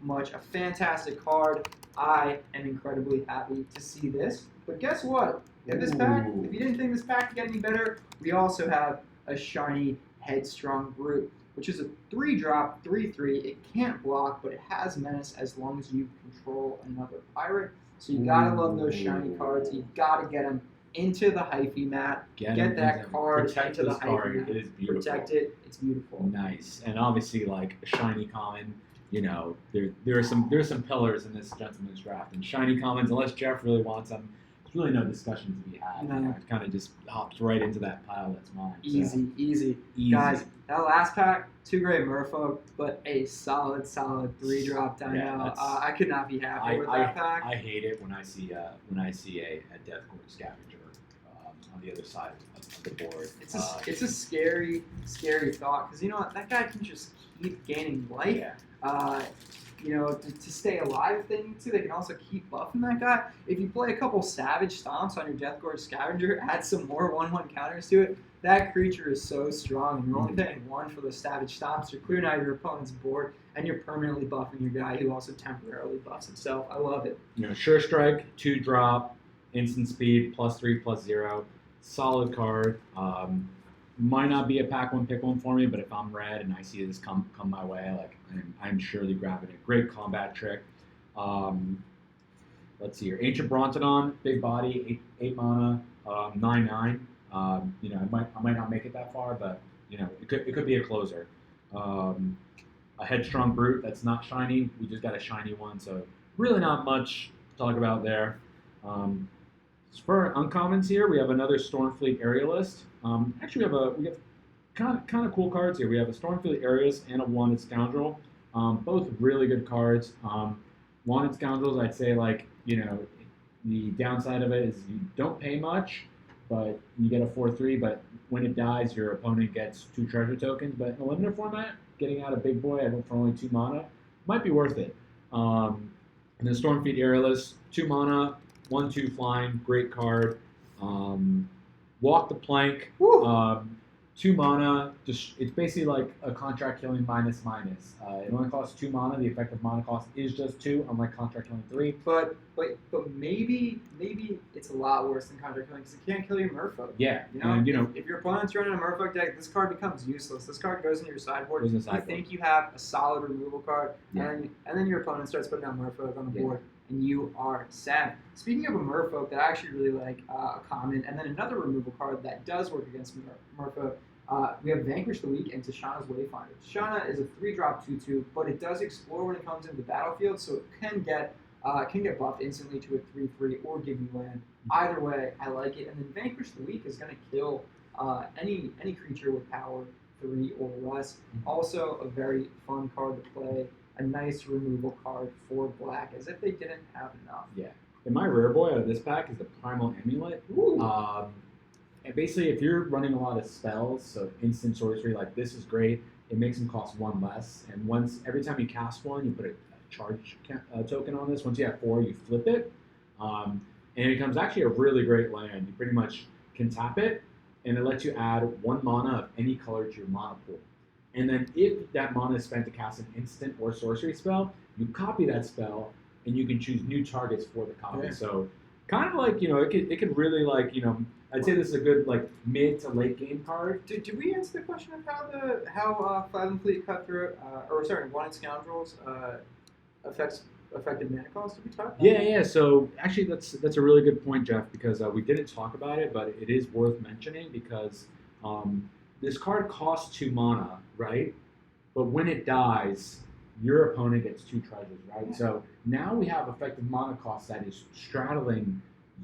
much. A fantastic card. I am incredibly happy to see this. But guess what? If you didn't think this pack could get any better, we also have a shiny Headstrong Brute, which is a 3-drop, 3/3. It can't block, but it has menace as long as you control another pirate. So you gotta love those shiny cards. You gotta get them into the hyphy mat. Get that card into the hyphy mat. It is beautiful. Protect it. It's beautiful. Nice. And obviously, like a shiny common, you know, there are some pillars in this gentleman's draft. And shiny commons, unless Jeff really wants them, really no discussion to be had. No. It kind of just hops right into that pile that's mine. So, Easy. easy. Guys, that last pack, 2 great Merfolk, but a solid 3-drop Dino. Yeah, that's- I could not be happier with that pack. I hate it when I see a Death Court Scavenger on the other side of the board. It's a scary thought, because you know what, that guy can just keep gaining life. Yeah. To stay alive if they need to. They can also keep buffing that guy. If you play a couple Savage Stomps on your Death Gorge Scavenger, add some more 1/1 counters to it, that creature is so strong, and you're only paying 1 for the Savage Stomps. You're clearing out your opponent's board, and you're permanently buffing your guy who also temporarily buffs himself. I love it. Sure Strike, 2-drop, instant speed, +3/+0, solid card. Might not be a pack one pick one for me, but if I'm red and I see this come my way, like I'm surely grabbing it. Great combat trick. Let's see here. Ancient Brontodon, big body, 8 mana, 9/9. I might not make it that far, but it could be a closer. A Headstrong Brute that's not shiny. We just got a shiny one, so really not much to talk about there. As for uncommons here, we have another Stormfleet Aerialist. Actually, we have kind of cool cards here. We have a Stormfleet Aerialist and a Wanted Scoundrel. Both really good cards. Wanted Scoundrels, I'd say, the downside of it is you don't pay much, but you get a 4/3. But when it dies, your opponent gets 2 treasure tokens. But in a limited format, getting out a big boy for only 2 mana might be worth it. And the Stormfleet Aerialist, 2 mana. 1/2 flying, great card. Walk the Plank, 2 mana. It's basically like a contract killing minus. It only costs 2 mana. The effective mana cost is just 2, unlike contract killing 3. But maybe it's a lot worse than contract killing, because it can't kill your Merfolk. Yeah, and if your opponent's running a Merfolk deck, this card becomes useless. This card goes into your sideboard. Goes in the You sideboard. think you have a solid removal card, Yeah. and then your opponent starts putting down Merfolk on the board, and you are sad. Speaking of a Merfolk that I actually really like, a common, and then another removal card that does work against Merfolk, we have Vanquish the Weak and Tishana's Wayfinder. Tishana is a 3-drop 2/2, but it does explore when it comes into the battlefield, so it can get buffed instantly to a 3/3 or give you land. Either way, I like it. And then Vanquish the Weak is going to kill any creature with power 3 or less. Also, a very fun card to play. A nice removal card for black, as if they didn't have enough. Yeah. And my rare boy out of this pack is the Primal Amulet. And basically, if you're running a lot of spells, so instant sorcery, like this is great. It makes them cost 1 less. And every time you cast one, you put a charge token on this. Once you have 4, you flip it. And it becomes actually a really great land. You pretty much can tap it, and it lets you add 1 mana of any color to your mana pool. And then if that mana is spent to cast an instant or sorcery spell, you copy that spell, and you can choose new targets for the copy. Yeah. So kind of like, it could really I'd say this is a good mid to late game card. Did we answer the question of how Fathom Fleet Cutthroat, Wanted Scoundrels affected mana cost? Did we talk about that? Yeah. So actually, that's a really good point, Jeff, because we didn't talk about it, but it is worth mentioning because this card costs 2 mana, right? But when it dies, your opponent gets 2 treasures, right? Yeah. So now we have effective mana cost that is straddling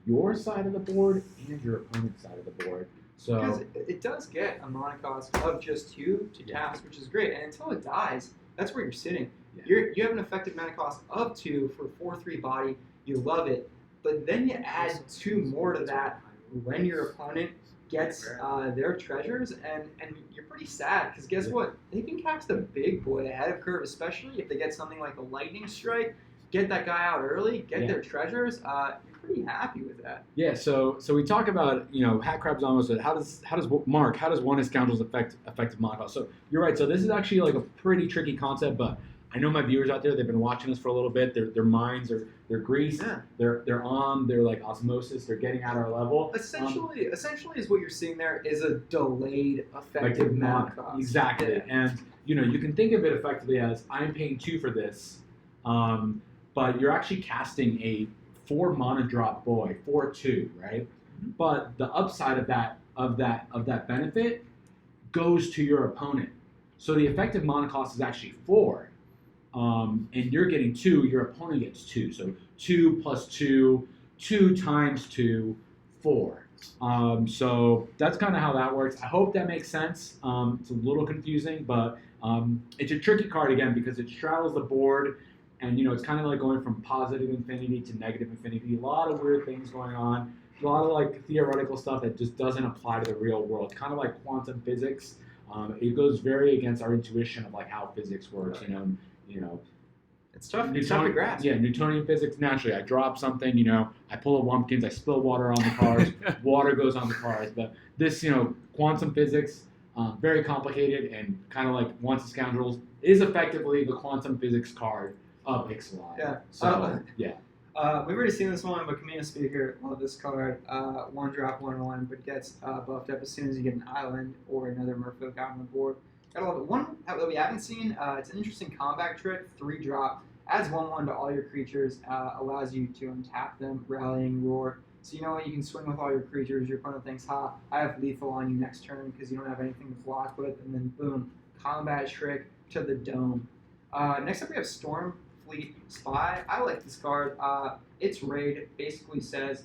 your side of the board and your opponent's side of the board. So Because it does get a mana cost of just 2 to cast, which is great. And until it dies, that's where you're sitting. Yeah. You have an effective mana cost of 2 for 4/3 body. You love it, but then you add 2 more to that when your opponent gets their treasures, and you're pretty sad because guess what? They can cast a big boy ahead of curve, especially if they get something like a lightning strike. Get that guy out early, get their treasures. You're pretty happy with that. Yeah, so we talk about Hat Crab's almost said how does Wanted Scoundrels affect effective mana cost? So you're right. So this is actually a pretty tricky concept, but I know my viewers out there, they've been watching us for a little bit. Their minds they're greased. Yeah. They're on. They're like osmosis. They're getting at our level. Essentially, is what you're seeing there is a delayed effective mana cost. Exactly. Yeah. And you can think of it effectively as I'm paying 2 for this, but you're actually casting a 4 mana drop boy, 4/2, right? Mm-hmm. But the upside of that benefit goes to your opponent. So the effective mana cost is actually 4. And you're getting 2, your opponent gets 2. So 2 plus 2, 2 times 2, 4. So that's kind of how that works. I hope that makes sense. It's a little confusing, but it's a tricky card again because it straddles the board, and it's kind of like going from positive infinity to negative infinity. A lot of weird things going on. A lot of like theoretical stuff that just doesn't apply to the real world. Kind of like quantum physics. It goes very against our intuition of like how physics works. It's tough. It's tough to grasp. Yeah, Newtonian physics. Naturally, I drop something. I pull a Wumpkins. I spill water on the cards. Water goes on the cards. But this, quantum physics, very complicated and kind of like Once a Scoundrels is effectively the quantum physics card of Ixalan. Yeah. So yeah. We've already seen this one, but Camino Speaker, love this card. 1-drop, 1/1, but gets buffed up as soon as you get an island or another merfolk out on the board. Gotta love it. One that we haven't seen, it's an interesting combat trick, 3-drop. Adds 1/1 to all your creatures, allows you to untap them, Rallying Roar. So you know what, you can swing with all your creatures, your opponent thinks, I have lethal on you next turn because you don't have anything to block with, and then boom, combat trick to the dome. Next up we have Stormfleet Spy. I like this card. Its raid basically says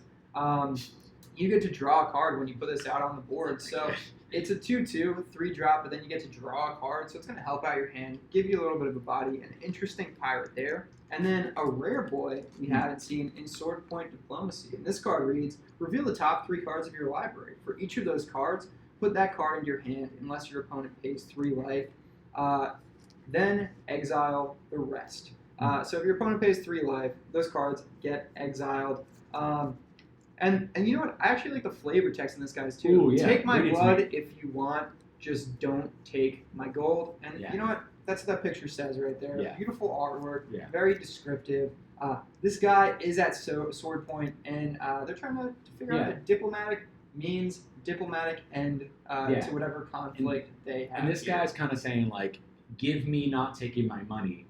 you get to draw a card when you put this out on the board. So it's a 2/2, 3-drop, but then you get to draw a card, so it's going to help out your hand, give you a little bit of a body, an interesting pirate there. And then a rare boy we haven't seen in Sword Point Diplomacy. And this card reads, reveal the top 3 cards of your library. For each of those cards, put that card into your hand unless your opponent pays 3 life. Then exile the rest. So if your opponent pays 3 life, those cards get exiled. And you know what? I actually like the flavor text in this guy's too. Ooh, yeah. Take my Read it to blood me. if you want, just don't take my gold. And Yeah. you know what? That's what that picture says right there. Yeah. Beautiful artwork, Yeah. very descriptive. This guy is at Sword Point, and they're trying to figure out Yeah. a diplomatic means, diplomatic end Yeah. to whatever conflict they have. And this here. guy's kind of saying like, give me not taking my money.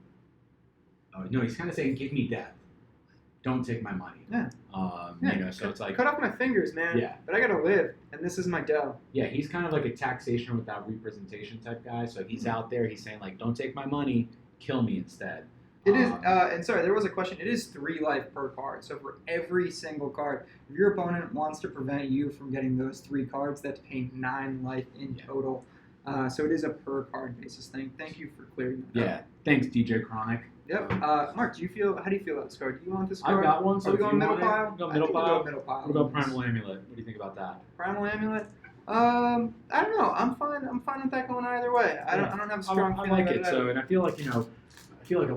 Oh no, he's kind of saying give me death. Don't take my money. Yeah. So it's like cut off my fingers, man. Yeah. But I gotta live, and this is my dough. Yeah, he's kind of like a taxation without representation type guy. So he's out there, he's saying like, don't take my money, kill me instead. It is, and sorry, there was a question. It is 3 life per card. So for every single card, if your opponent wants to prevent you from getting those 3 cards, that's paying 9 life in total. So it is a per card basis thing. Thank you for clearing that up. Yeah. Thanks, DJ Chronic. Yep. Mark, how do you feel about this card? Do you want this card? I've got one. So Are we if you going middle want it, pile? we'll go I middle think we'll pile. go middle pile. We'll go Primal Amulet. What do you think about that? Primal Amulet. I don't know. I'm fine with that going either way. I don't have a strong I feeling like about it. So, and I feel like a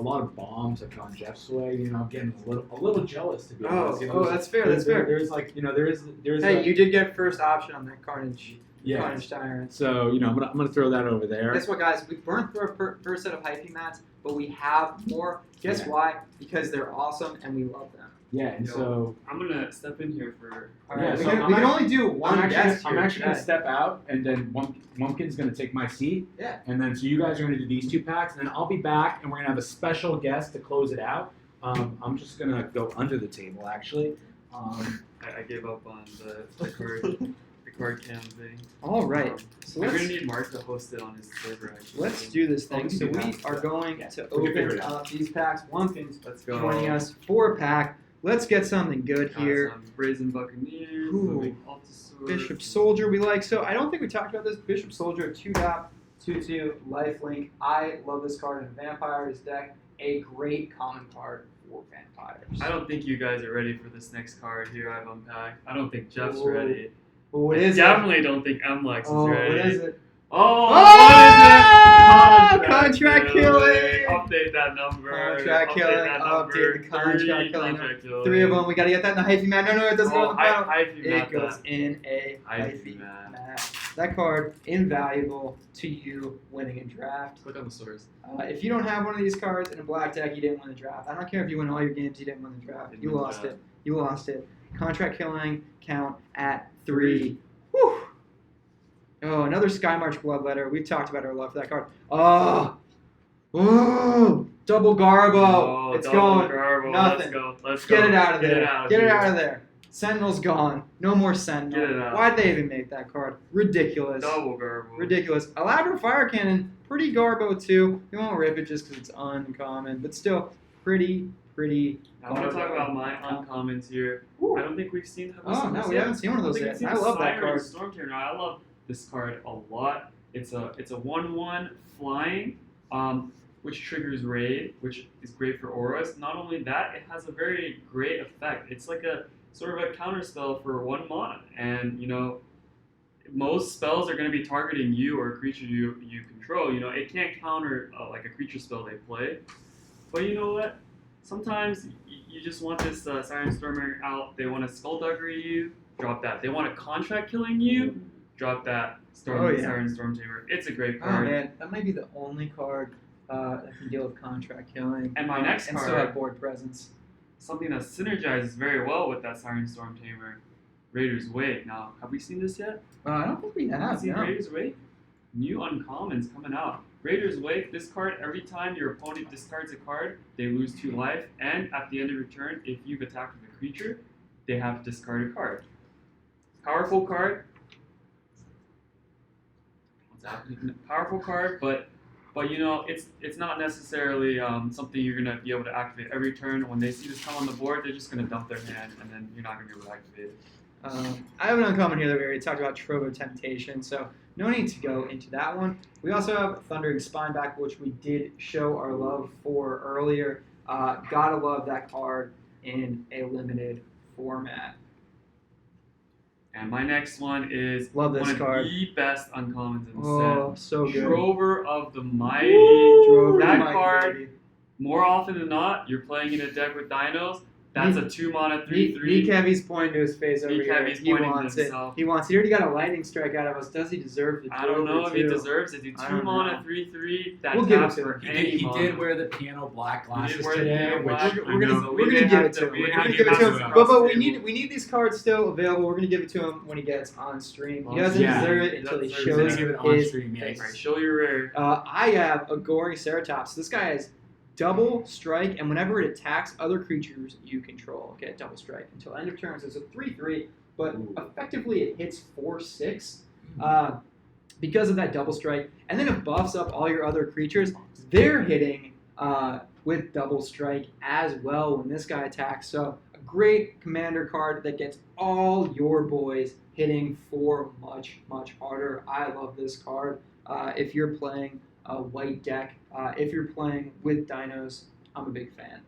lot of bombs have gone Jeff's way. I'm getting a little jealous to be honest. That's fair. That's fair. There's like there's. Hey, you did get first option on that Carnage. Yeah. Carnage Tyrant. So I'm gonna throw that over there. Guess what, guys? We burned through our first set of hyphy mats, but we have more. Guess Yeah. why? Because they're awesome and we love them. Yeah, and so I'm gonna step in here for. All Yeah, right, so we can only do one I'm guest actually here gonna today. step out, and then Wumpkin's gonna take my seat. Yeah. And then so you guys are gonna do these 2 packs, and then I'll be back, and we're gonna have a special guest to close it out. I'm just gonna go under the table actually. I gave up on the card cam thing. All right. So We're let's gonna need Mark to host it on his server. Actually. let's do this Oh, thing. we can So do we that. are going Yeah. to We can figure open it out. up these packs. Wumpkins Let's go. joining us for a pack. Let's get something good here. Some Brazen Buccaneers. Ooh. Altasaur. Bishop Soldier we like. So I don't think we talked about this. Bishop Soldier 2-drop, 2/2 lifelink. I love this card in a Vampires deck. A great common card for Vampires. I don't think you guys are ready for this next card here I've unpacked. I don't think Jeff's Ooh. ready. What is it? Definitely don't think MLex Oh, is ready. what is it? Oh, Oh, what is it? contract killing. Update that number. Contract Update killing. that number. Update the contract 3 killing. contract killing. 3 of them. We gotta get that in the hyphy mat. No, it doesn't go in the pile. It goes in a hyphy Hyphy mat. That card, invaluable to you winning a draft. Click on the source. If you don't have one of these cards in a black deck, you didn't win the draft. I don't care if you win all your games, you didn't win the draft. Didn't You win the lost draft. it. You lost it. Contract killing count at 3. Whew. Oh, another Skymarch Bloodletter. We've talked about our love for that card. Oh, double Garbo. Oh, It's double going. Garbo. Nothing. Let's go. Let's Get go. it out of Get there. it out. Get it here. out of there. Sentinel's gone. No more Sentinel. Get it out. Why'd they even make that card? Ridiculous. Double Garbo. Ridiculous. Elaborate Fire Cannon, pretty Garbo too. We won't rip it just because it's uncommon, but still, pretty. I want to talk about my uncommons here. I don't think we've seen. Have we seen this we yet? haven't seen one of those think yet. we've seen I the love that Siren card. Storm Tamer. I love this card a lot. It's a 1/1 flying, which triggers raid, which is great for auras. Not only that, it has a very great effect. It's like a sort of a counter spell for 1 mana, and most spells are going to be targeting you or a creature you control. It can't counter like a creature spell they play. But you know what? Sometimes you just want this Siren Stormer out. They want to Skullduggery you, drop that. They want a contract killing you, drop that Siren Storm Tamer. It's a great Oh card. man, that might be the only card that can deal with contract killing. And my next and card, still have board presence. something that synergizes very well with that Siren Storm Tamer, Raider's Wake. Now, have we seen this yet? I don't think we have. Seen No. Raider's Wake? New uncommons coming out. Raider's Wake, this card, every time your opponent discards a card, they lose 2 life, and at the end of your turn, if you've attacked with a creature, they have to discard a card. Powerful card. What's happening? Powerful card, but it's not necessarily something you're gonna be able to activate every turn. When they see this come on the board, they're just gonna dump their hand, and then you're not gonna be able to activate it. I have an uncommon here that we already talked about, Trovo Temptation, so no need to go into that one. We also have Thundering Spineback, which we did show our love for earlier. Gotta love that card in a limited format. And my next one is Love this one card. of the best uncommons in the Oh, set. so good. Drover of the Mighty. Drover That Mighty, card, baby. more often than not, you're playing in a deck with dinos. That's a 2 mana 3/3. Kevy's pointing to his face over here. Kevy's He pointing to wants it. himself. He wants it. He already got a lightning strike out of us. Does he deserve the I don't know if he too? deserves it. Dude, I 2 don't mana know. 3/3. That We'll give taps it to for him. any He mana. did wear the piano black He glasses did wear the today, piano which black. We're I know. gonna give it to him. We're gonna give it to him. But we need these cards still available. We're gonna give it to him when he gets on stream. He doesn't Yeah. deserve it He until he doesn't He's deserve shows gonna give it on his stream, yeah. face. Alright, show your rare. I have a Goring Ceratops. This guy has double strike, and whenever it attacks other creatures you control, get double strike until end of turn. So it's a 3/3, but Ooh. effectively it hits 4/6 because of that double strike, and then it buffs up all your other creatures. They're hitting with double strike as well when this guy attacks. So a great commander card that gets all your boys hitting for much harder. I love this card. If you're playing a white deck, if you're playing with dinos, I'm a big fan.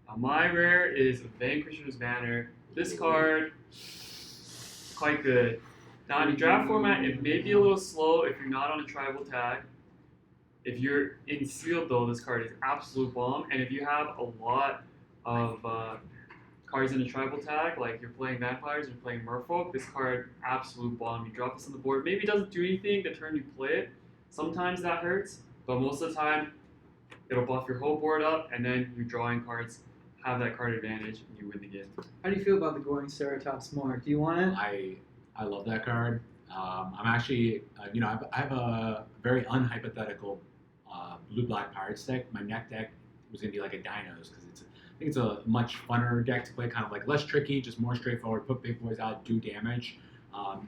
Now my rare is Vanquisher's Banner. This card, quite good. Now in draft format, it may be a little slow if you're not on a tribal tag. If you're in sealed though, this card is absolute bomb. And if you have a lot of cards in a tribal tag, like you're playing vampires, you're playing merfolk, this card, absolute bomb. You drop this on the board. Maybe it doesn't do anything the turn you play it. Sometimes that hurts, but most of the time, it'll buff your whole board up, and then you're drawing cards, have that card advantage, and you win the game. How do you feel about the Goring Ceratops, Mark? Do you want it? I love that card. I'm actually, I have a very unhypothetical blue-black Pirates deck. My neck deck was going to be like a Dinos because I think it's a much funner deck to play, kind of like less tricky, just more straightforward. Put big boys out, do damage.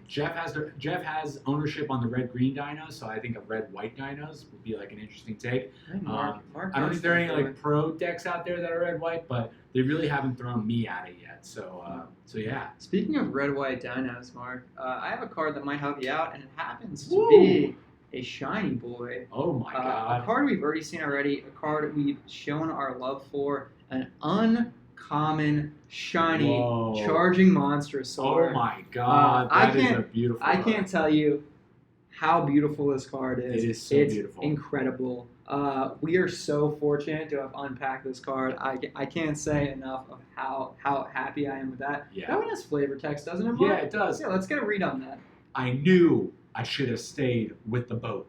Jeff has ownership on the red-green dinos, so I think a red-white dinos would be like an interesting take. Mark I don't think there are any like pro decks out there that are red-white, but they really haven't thrown me at it yet. So yeah. Speaking of red-white dinos, Mark, I have a card that might help you out, and it happens to Woo! be a shiny boy. Oh my A god. card we've already seen already, a card we've shown our love for, an uncommon shiny Whoa. charging Monstrosaur. Oh my god. That is a beautiful I card. can't tell you how beautiful this card is. It is so it's beautiful. incredible. We are so fortunate to have unpacked this card. I can't say enough of how happy I am with that. Yeah. That one has flavor text, doesn't it, Mark? Yeah, it does. Yeah, let's get a read on that. I knew I should have stayed with the boat.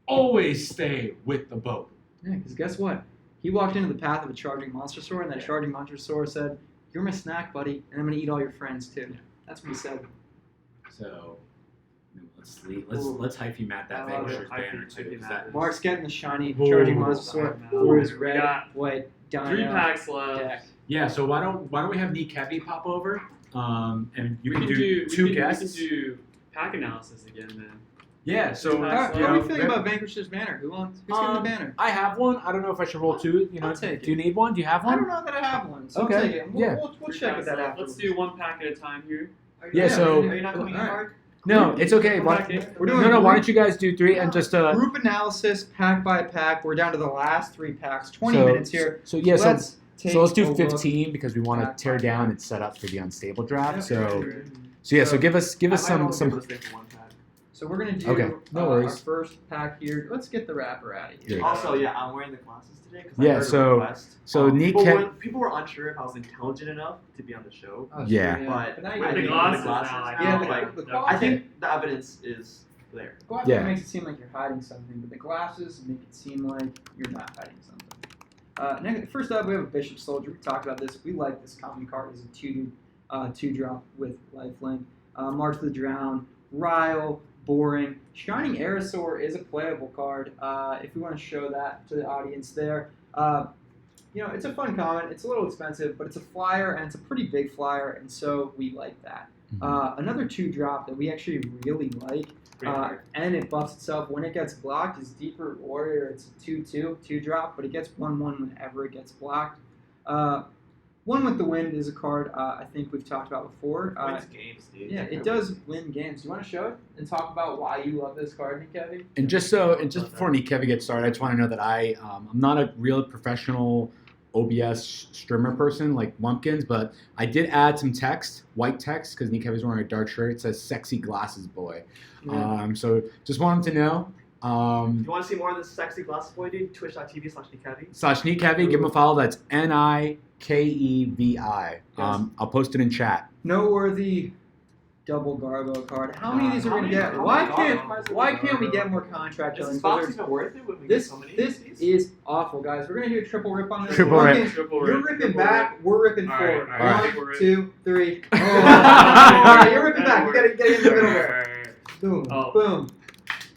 Always stay with the boat. Yeah, because guess what? He walked into the path of a charging Monstrosaur, and that charging Monstrosaur said, "You're my snack, buddy, and I'm going to eat all your friends, too." That's what he said. So let's Ooh. hyphy mat that I love Vanquisher's it. Banner Hyphy too. 'cause mat. that- Mark's getting the shiny Ooh. charging Monstrosaur Ooh. for his We red, got white, dino 3 packs left. deck. Yeah, so why don't we have Neat Kevy pop over? And you We can do two guests. We can do pack analysis again, man. Yeah. So How you are we know, feeling about Vanquisher's banner? Who's getting the banner? I have one. I don't know if I should roll two. You know, I'll take do you need one? Do you have I one? don't know that I have one, so Okay, I'll take it. yeah. We'll check with that after. Let's do one pack at a time here. Yeah, so- Are you not coming in, Alright. Mark? No, it's okay. We're doing No. Why group- don't you guys do 3 and just Group analysis, pack by pack. We're down to the last 3 packs. 20 minutes here. So yeah, so let's let's take do a look. 15 because we want Pack to tear by down pack. and set up for the unstable draft. Yeah. So yeah, so give us some. So we're gonna do Okay, no our worries. first pack here. Let's get the wrapper out of here. Yeah. Also, yeah, I'm wearing the glasses today because Yeah, I heard so- a request. so Nick people, had- people were unsure if I was intelligent enough to be on the show. Oh, Yeah. sure, But now you with got the it. glasses now, Yeah, like, the I glasses. think the evidence is there. Glasses Yeah. makes it seem like you're hiding something, but the glasses make it seem like you're not hiding something. Next, first up, we have a Bishop Soldier. We talked about this. We like this common card as a 2-drop with lifelink. March the Drown, Ryle, Boring. Shining Aerosaur is a playable card. If we want to show that to the audience there. It's a fun common. It's a little expensive, but it's a flyer, and it's a pretty big flyer, and so we like that. Another 2-drop that we actually really like, and it buffs itself when it gets blocked, is Deeper Warrior. It's a 2/2, 2-drop, but it gets 1/1 whenever it gets blocked. One with the Wind is a card I think we've talked about before. Wins games, dude. Yeah, it does win games. You want to show it and talk about why you love this card, Nikevi? And just before Nikevi gets started, I just want to know that I'm not a real professional OBS streamer person like Wumpkins, but I did add some text, white text, because Nikevi's wearing a dark shirt. It says "Sexy Glasses Boy." So just want him to know. If you want to see more of this sexy glasses boy, dude, twitch.tv/Nikevi. /Nikevi, give him a follow. That's NIKEVI. I'll post it in chat. Noteworthy double Garbo card. How many of these are we gonna get? Why can't we get more contract Is killings? this box even worth it when we get This so many this of these? is awful, guys. We're gonna do a triple rip on this. Triple We're rip. ripping- You're ripping back. We're ripping All right, forward. all right. 1, 2, 3. Oh, all right, you're ripping back. You gotta get in the middle there. Boom, Oh. boom.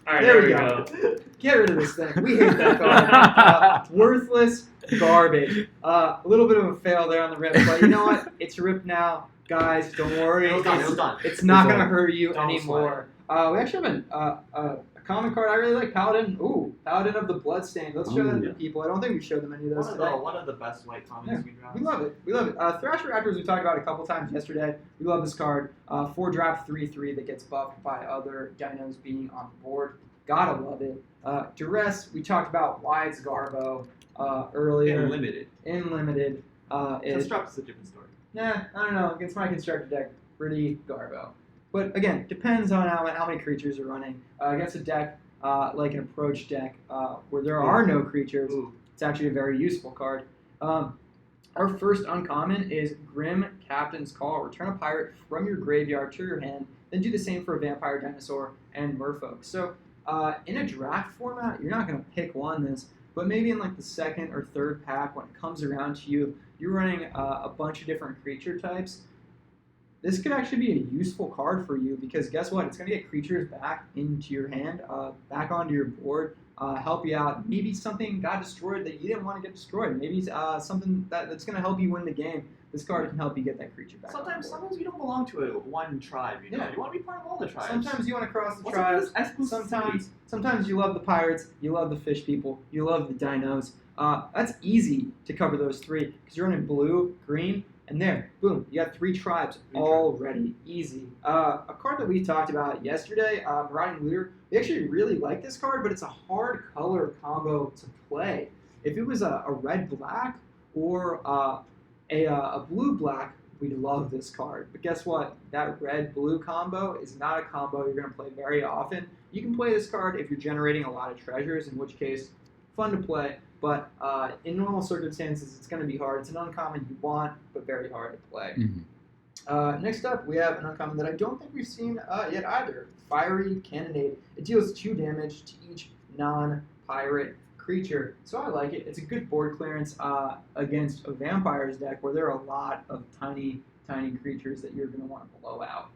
Alright, There there we we go. go. Get rid of this thing. We hate that card. Worthless garbage. A little bit of a fail there on the rip, but you know what? It's ripped now. Guys, don't worry. It was done. It was done. It's not It's going to over. hurt you Don't anymore. We actually have a common card I really like. Paladin. Ooh, Paladin of the Bloodstain. Let's show that to Ooh. people. I don't think we showed them any of those today. One of the best white comments we dropped. We love it. We love it. Thrasher Raptors we talked about a couple times yesterday. We love this card. 4-drop 3/3 that gets buffed by other dinos being on the board. Gotta love it. Duress, we talked about Wide's Garbo earlier. In limited. This drop is a different story. Nah, I don't know. Against my constructor deck, pretty Garbo. But again, depends on how many creatures are running. Against a deck like an approach deck where there are no creatures, it's actually a very useful card. Our first uncommon is Grim Captain's Call. Return a pirate from your graveyard to your hand, then do the same for a vampire, dinosaur, and merfolk. So in a draft format, you're not going to pick one this, but maybe in like the second or third pack when it comes around to you, you're running a bunch of different creature types. This could actually be a useful card for you because guess what? It's going to get creatures back into your hand, back onto your board, help you out. Maybe something got destroyed that you didn't want to get destroyed. Maybe something that's going to help you win the game. This card can help you get that creature back. Sometimes you don't belong to one tribe. You know, Yeah. you want to be part of all the tribes. Sometimes you want to cross the What's up with tribes. this exclusivity? Sometimes you love the pirates, you love the fish people, you love the dinos. That's easy to cover those 3 because you're running blue, green, and there, boom, you got 3 tribes already. Easy. A card that we talked about yesterday, Marauding Looter. We actually really like this card, but it's a hard color combo to play. If it was a red-black or a blue-black, we'd love this card. But guess what? That red-blue combo is not a combo you're going to play very often. You can play this card if you're generating a lot of treasures, in which case, fun to play. But in normal circumstances, it's going to be hard. It's an uncommon you want, but very hard to play. Mm-hmm. Next up, we have an uncommon that I don't think we've seen yet either. Fiery Cannonade. It deals 2 damage to each non-pirate creature. So I like it. It's a good board clearance against a vampires deck where there are a lot of tiny creatures that you're going to want to blow out.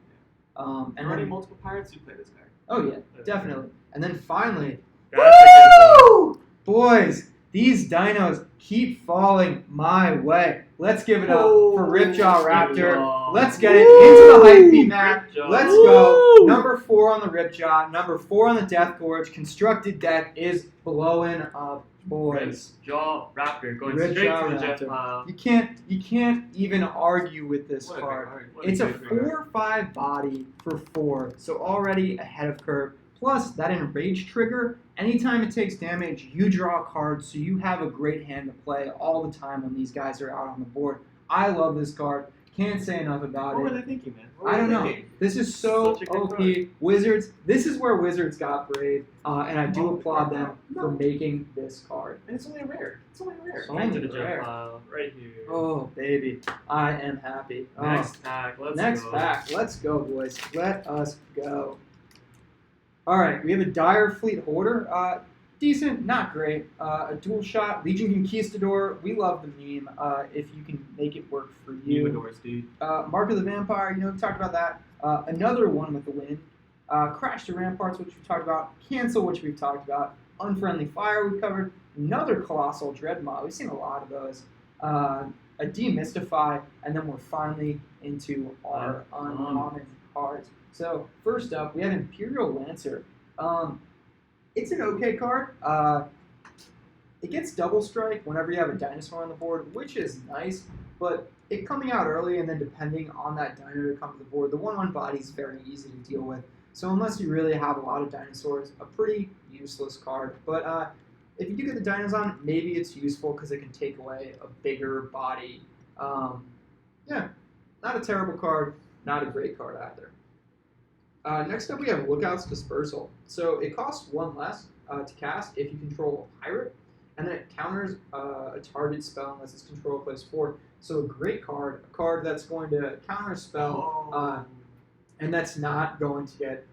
And running multiple pirates, you play this card. Oh yeah, definitely. And then finally, That's a good one. woo! Boys, These dinos keep falling my way. Let's give it up for Ripjaw Raptor. Wow. Let's get it into the hype beam map. Ripjaw. Let's go. Number 4 on the Ripjaw. Number 4 on the Death Gorge. Constructed deck is blowing up, boys. Jaw Raptor going Ripjaw straight to the Raptor. jet pile. You can't even argue with this What a card. great card. What a It's a great card. 4/5 body for 4, so already ahead of curve. Plus, that enrage trigger, anytime it takes damage, you draw a card, so you have a great hand to play all the time when these guys are out on the board. I love this card. Can't say enough about What were it. they thinking, man? What I were don't they know. thinking? This is so Such a good OP. card. Wizards, this is where Wizards got brave, and I do Oh, applaud them no. for making this card. And it's only a rare. It's only a rare. So- Right to Only the jet rare. pile. Right here. Oh, baby. I am happy. Oh. Next pack. Let's Next go. pack. Let's go, boys. Let us go. All right, we have a Dire Fleet Hoarder. Decent, not great. A dual shot, Legion Conquistador. We love the meme. If you can make it work for you. Humidors, dude. Mark of the Vampire, we talked about that. Another one with the win. Crash to Ramparts, which we've talked about. Cancel, which we've talked about. Unfriendly Fire, we've covered. Another Colossal Dreadmaw. We've seen a lot of those. A Demystify, and then we're finally into our uncommon cards. So first up, we have Imperial Lancer. It's an okay card. It gets double strike whenever you have a dinosaur on the board, which is nice, but it coming out early and then depending on that dino to come to the board, the 1/1 body is very easy to deal with. So unless you really have a lot of dinosaurs, a pretty useless card. But if you do get the dinos on, maybe it's useful because it can take away a bigger body. Yeah, not a terrible card, not a great card either. Next up, we have Lookout's Dispersal. So it costs 1 less to cast if you control a pirate, and then it counters a target spell unless its control plays 4. So a great card, a card that's going to counter a spell, and that's not going to get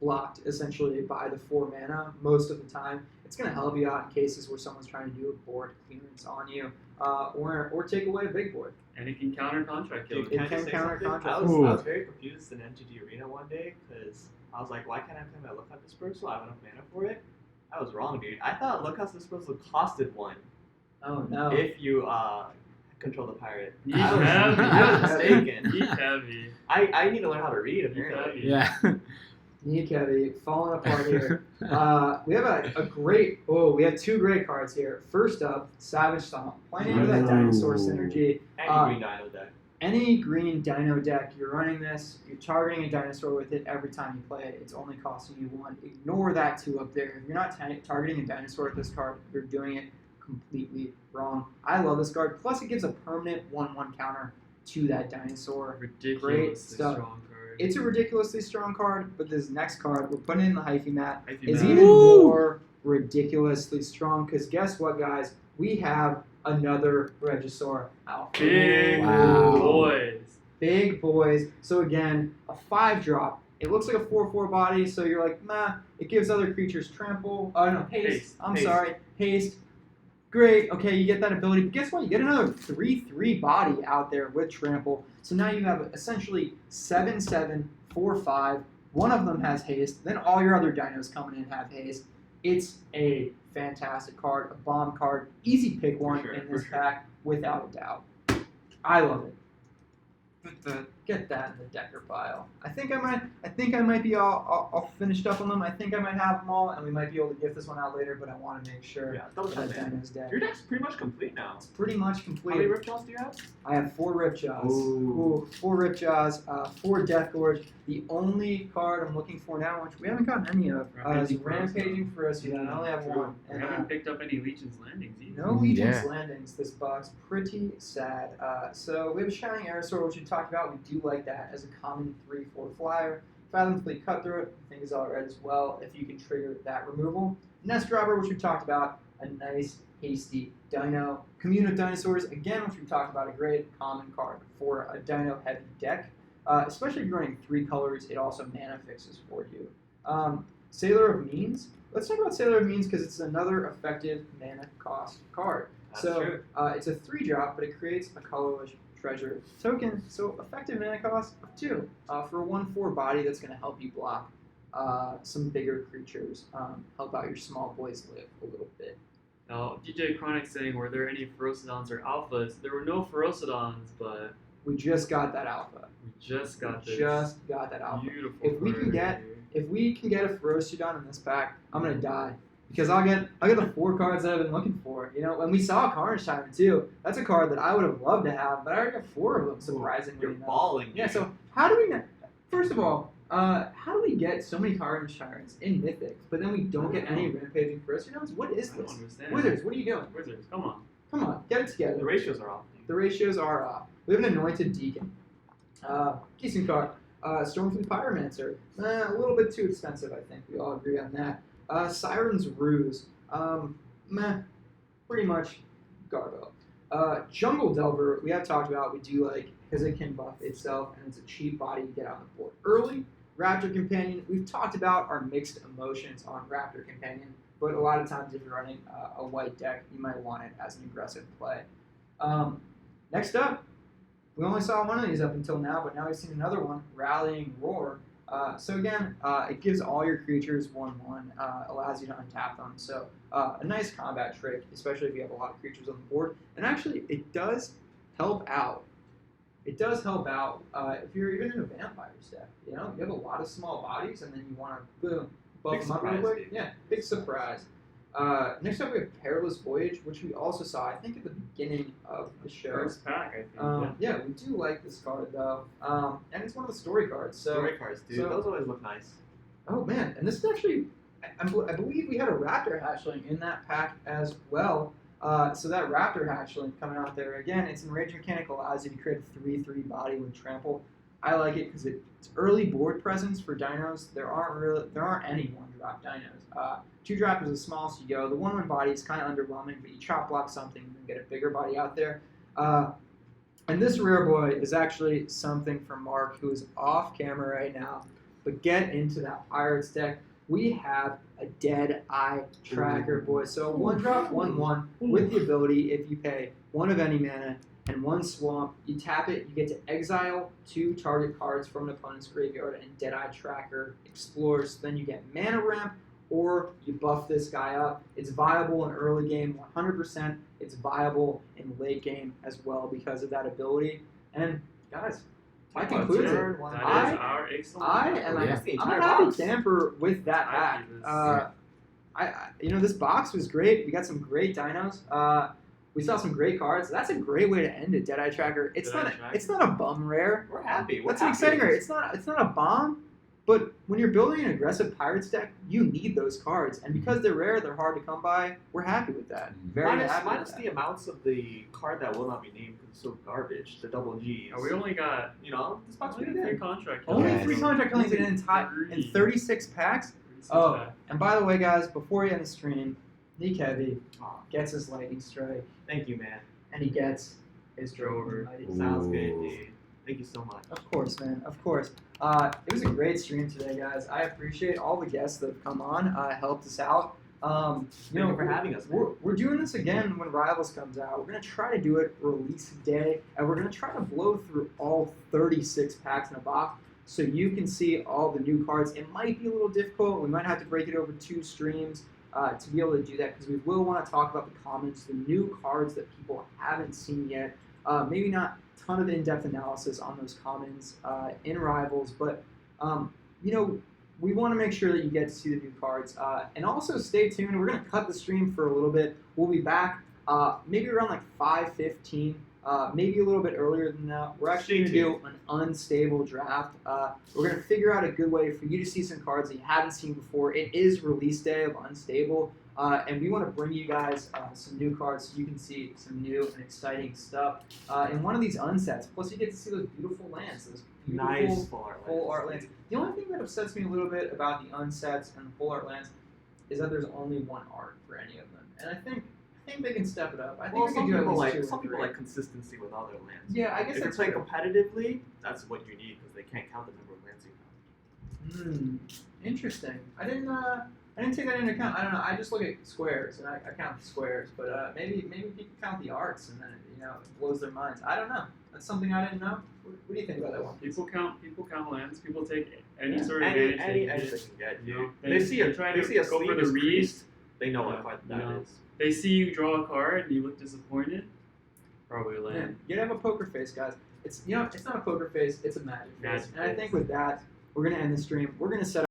blocked essentially by the 4 mana most of the time. It's going to help you out in cases where someone's trying to do a board clearance on you, or take away a big board. And it can counter contract killer. It Can I can just say counter something? contract. I Ooh. was very confused in MTG Arena one day because I was like, why can't I play my Lookout Dispersal? I have enough mana for it. I was wrong, dude. I thought Lookout Dispersal costed 1 Oh no. if you control the pirate. Eat I was, heavy. I was mistaken. Eat heavy. I need to learn how to read, Eat apparently. heavy. Yeah. Knee Kevy, falling apart here. We have we have 2 great cards here. First up, Savage Stomp. Playing into that dinosaur synergy. And green dino deck. Any green dino deck, you're running this, you're targeting a dinosaur with it every time you play it. It's only costing you 1. Ignore that 2 up there. If you're not targeting a dinosaur with this card, you're doing it completely wrong. I love this card. Plus, it gives a permanent 1/1 counter to that dinosaur. Ridiculously stuff. strong card. It's a ridiculously strong card, but this next card, we're putting it in the hyphy mat, Hyphy is mat. even more ridiculously strong. Because guess what, guys? We have another Regisaur Alpha. Big Wow. boys. Big boys. So again, a 5-drop. It looks like a 4/4 body, so you're like, meh. It gives other creatures trample. Oh no, haste. Haste. Great. Okay, you get that ability. But guess what? You get another 3/3 body out there with trample. So now you have essentially 7/7, 4/5. One of them has haste. Then all your other dinos coming in have haste. It's a fantastic card, a bomb card. Easy pick one sure, in for this sure. pack, without a doubt. I love it. Get that in the Decker pile. I think I might be all finished up on them. I think I might have them all, and we might be able to get this one out later. But I want to make sure Yeah, double that check, man. Dino's deck. Your deck's pretty much complete now. It's pretty much How many complete. Ripjaws do you have? I have 4 Ripjaws. Ooh. 4 Ripjaws, 4 Death Gorge. The only card I'm looking for now, which we haven't gotten any of, is Rampaging Ferocity. Rampaging Ferocity. I only have True. 1. We And, haven't picked up any Legion's Landings either. no Legion's Yeah. Landings this box. Pretty sad. So we have a Shining Aerosaur, which we talked about. We do like that as a common 3/4 flyer. Fathom Fleet Cutthroat, I think is alright as well if you can trigger that removal. Nest Robber, which we talked about, a nice hasty dino. Commune of Dinosaurs, again, which we talked about, a great common card for a dino heavy deck. Especially if you're running 3 colors, it also mana fixes for you. Sailor of Means. Let's talk about Sailor of Means because it's another effective mana cost card. That's so true. It's a 3-drop, but it creates a colorless treasure token. So effective mana cost of 2 for a 1/4 body that's going to help you block some bigger creatures, help out your small boys live a little bit. Now, DJ Chronic saying, were there any Ferocidons or Alphas? There were no Ferocidons, but We just got that alpha. we just got this Just got that alpha. beautiful If we can card get- right here. If we can get a Ferocidon in this pack, I'm gonna die. Because I'll get the 4 cards that I've been looking for. You know, when we saw Carnage Timer too, that's a card that I would have loved to have, but I already got 4 of them, surprisingly You're enough. balling. Yeah, dude. so how do we first of all, how do we get so many Carnage Tyrants in Mythics, but then we don't get any Rampaging Ferocidons? What is I don't this? understand. Wizards, what are you doing? Wizards, come on. Come on, get it together. The ratios are off. The ratios are off. We have an Anointed Deacon. Decent card. Stormfleet Pyromancer. A little bit too expensive, I think. We all agree on that. Siren's Ruse. Pretty much Garbo. Jungle Delver, we have talked about, we do like because it can buff itself and it's a cheap body to get on the board early. Raptor Companion, we've talked about our mixed emotions on Raptor Companion, but a lot of times if you're running a white deck, you might want it as an aggressive play. Next up, we only saw one of these up until now, but now we've seen another one, Rallying Roar. So again, it gives all your creatures 1/1, allows you to untap them. So a nice combat trick, especially if you have a lot of creatures on the board. And actually, it does help out. It does help out if you're even in a vampire deck. You know, you have a lot of small bodies, and then you want to boom buff Big them up real surprise, quick. dude. Yeah, big surprise. Next up, we have Perilous Voyage, which we also saw, I think, at the beginning of the show. First pack, I think. Yeah, we do like this card though, and it's one of the story cards. So, Story cards, dude. so- Those always look nice. oh man, and this is actually, I believe we had a Raptor hatchling in that pack as well. So that Raptor hatchling coming out there again, it's Enraged Mechanic, allows you to create a 3/3 body with trample. I like it because it's early board presence for dinos. There aren't any 1-drop dinos. 2-drop is the smallest you go. The 1/1 body is kind of underwhelming, but you chop block something and get a bigger body out there. And this rare boy is actually something for Mark, who is off camera right now. But get into that Pirates deck. We have a Dead Eye Tracker, boy. So 1-drop, 1/1 with the ability, if you pay 1 of any mana and 1 swamp, you tap it, you get to exile 2 target cards from an opponent's graveyard, and Dead Eye Tracker explores. Then you get mana ramp, or you buff this guy up. It's viable in early game 100%. It's viable in late game as well because of that ability. And guys, that concludes it. Turn one. That I- is our excellent. I card. am Yeah. That's the I'm entire a happy box. camper with that I pack. see this. This box was great. We got some great dinos. We saw some great cards. That's a great way to end it. Dead Eye Tracker. It's Dead Eye not. Tracker. It's not a bum rare. We're happy. We're That's an happy exciting with rare. this. It's not a bomb. But when you're building an aggressive Pirates deck, you need those cards, and because they're rare, they're hard to come by. We're happy with that. Very minus happy minus with that. the amounts of the card that will not be named because it's so garbage. The double G's. Yeah, we only got You know, this box only pretty got 3 good. contract Only Yeah. 3 contract killings in an entire in 36 packs. Oh, and by the way, guys, before we end the stream, Nick Heavy Aw, gets his lightning strike, thank you, man. and he gets his Drover. Mighty. Sounds good, Ooh. dude. Thank you so much. Of course, man. Of course. It was a great stream today, guys. I appreciate all the guests that have come on, helped us out. Thank you for having us, man. We're doing this again when Rivals comes out. We're going to try to do it release day, and we're going to try to blow through all 36 packs in a box so you can see all the new cards. It might be a little difficult. We might have to break it over 2 streams to be able to do that because we will want to talk about the commons, the new cards that people haven't seen yet. Maybe not a ton of in-depth analysis on those commons in Rivals, but we want to make sure that you get to see the new cards. And also stay tuned. We're going to cut the stream for a little bit. We'll be back maybe around like 5:15, maybe a little bit earlier than that. We're actually going to do an unstable draft. We're going to figure out a good way for you to see some cards that you haven't seen before. It is release day of Unstable. And we want to bring you guys some new cards so you can see some new and exciting stuff in one of these unsets. Plus, you get to see those beautiful lands, those beautiful Nice full art lands. The only thing that upsets me a little bit about the unsets and the full art lands is that there's only one art for any of them, and I think they can step it up. I think Well, we some can do at people least 2 like or some people 3. like consistency with other lands. Yeah, I guess If you're that's playing true. competitively, that's what you need because they can't count the number of lands you have. Interesting. I didn't take that into account. I don't know. I just look at squares and I count the squares, but maybe people count the arts and then it blows their minds. I don't know. That's something I didn't know. What do you think about that one? People count lands. People take any Yeah. sort of Any advantage. edge they can get. You You know, know, they see a try they to see a go for sleeve the is read. creased. They know Yeah, what card that no. is. They see you draw a card and you look disappointed. Probably land. Man, you have a poker face, guys. It's it's not a poker face. It's a magic face. Magic And I face. think with that, we're gonna end the stream. We're gonna set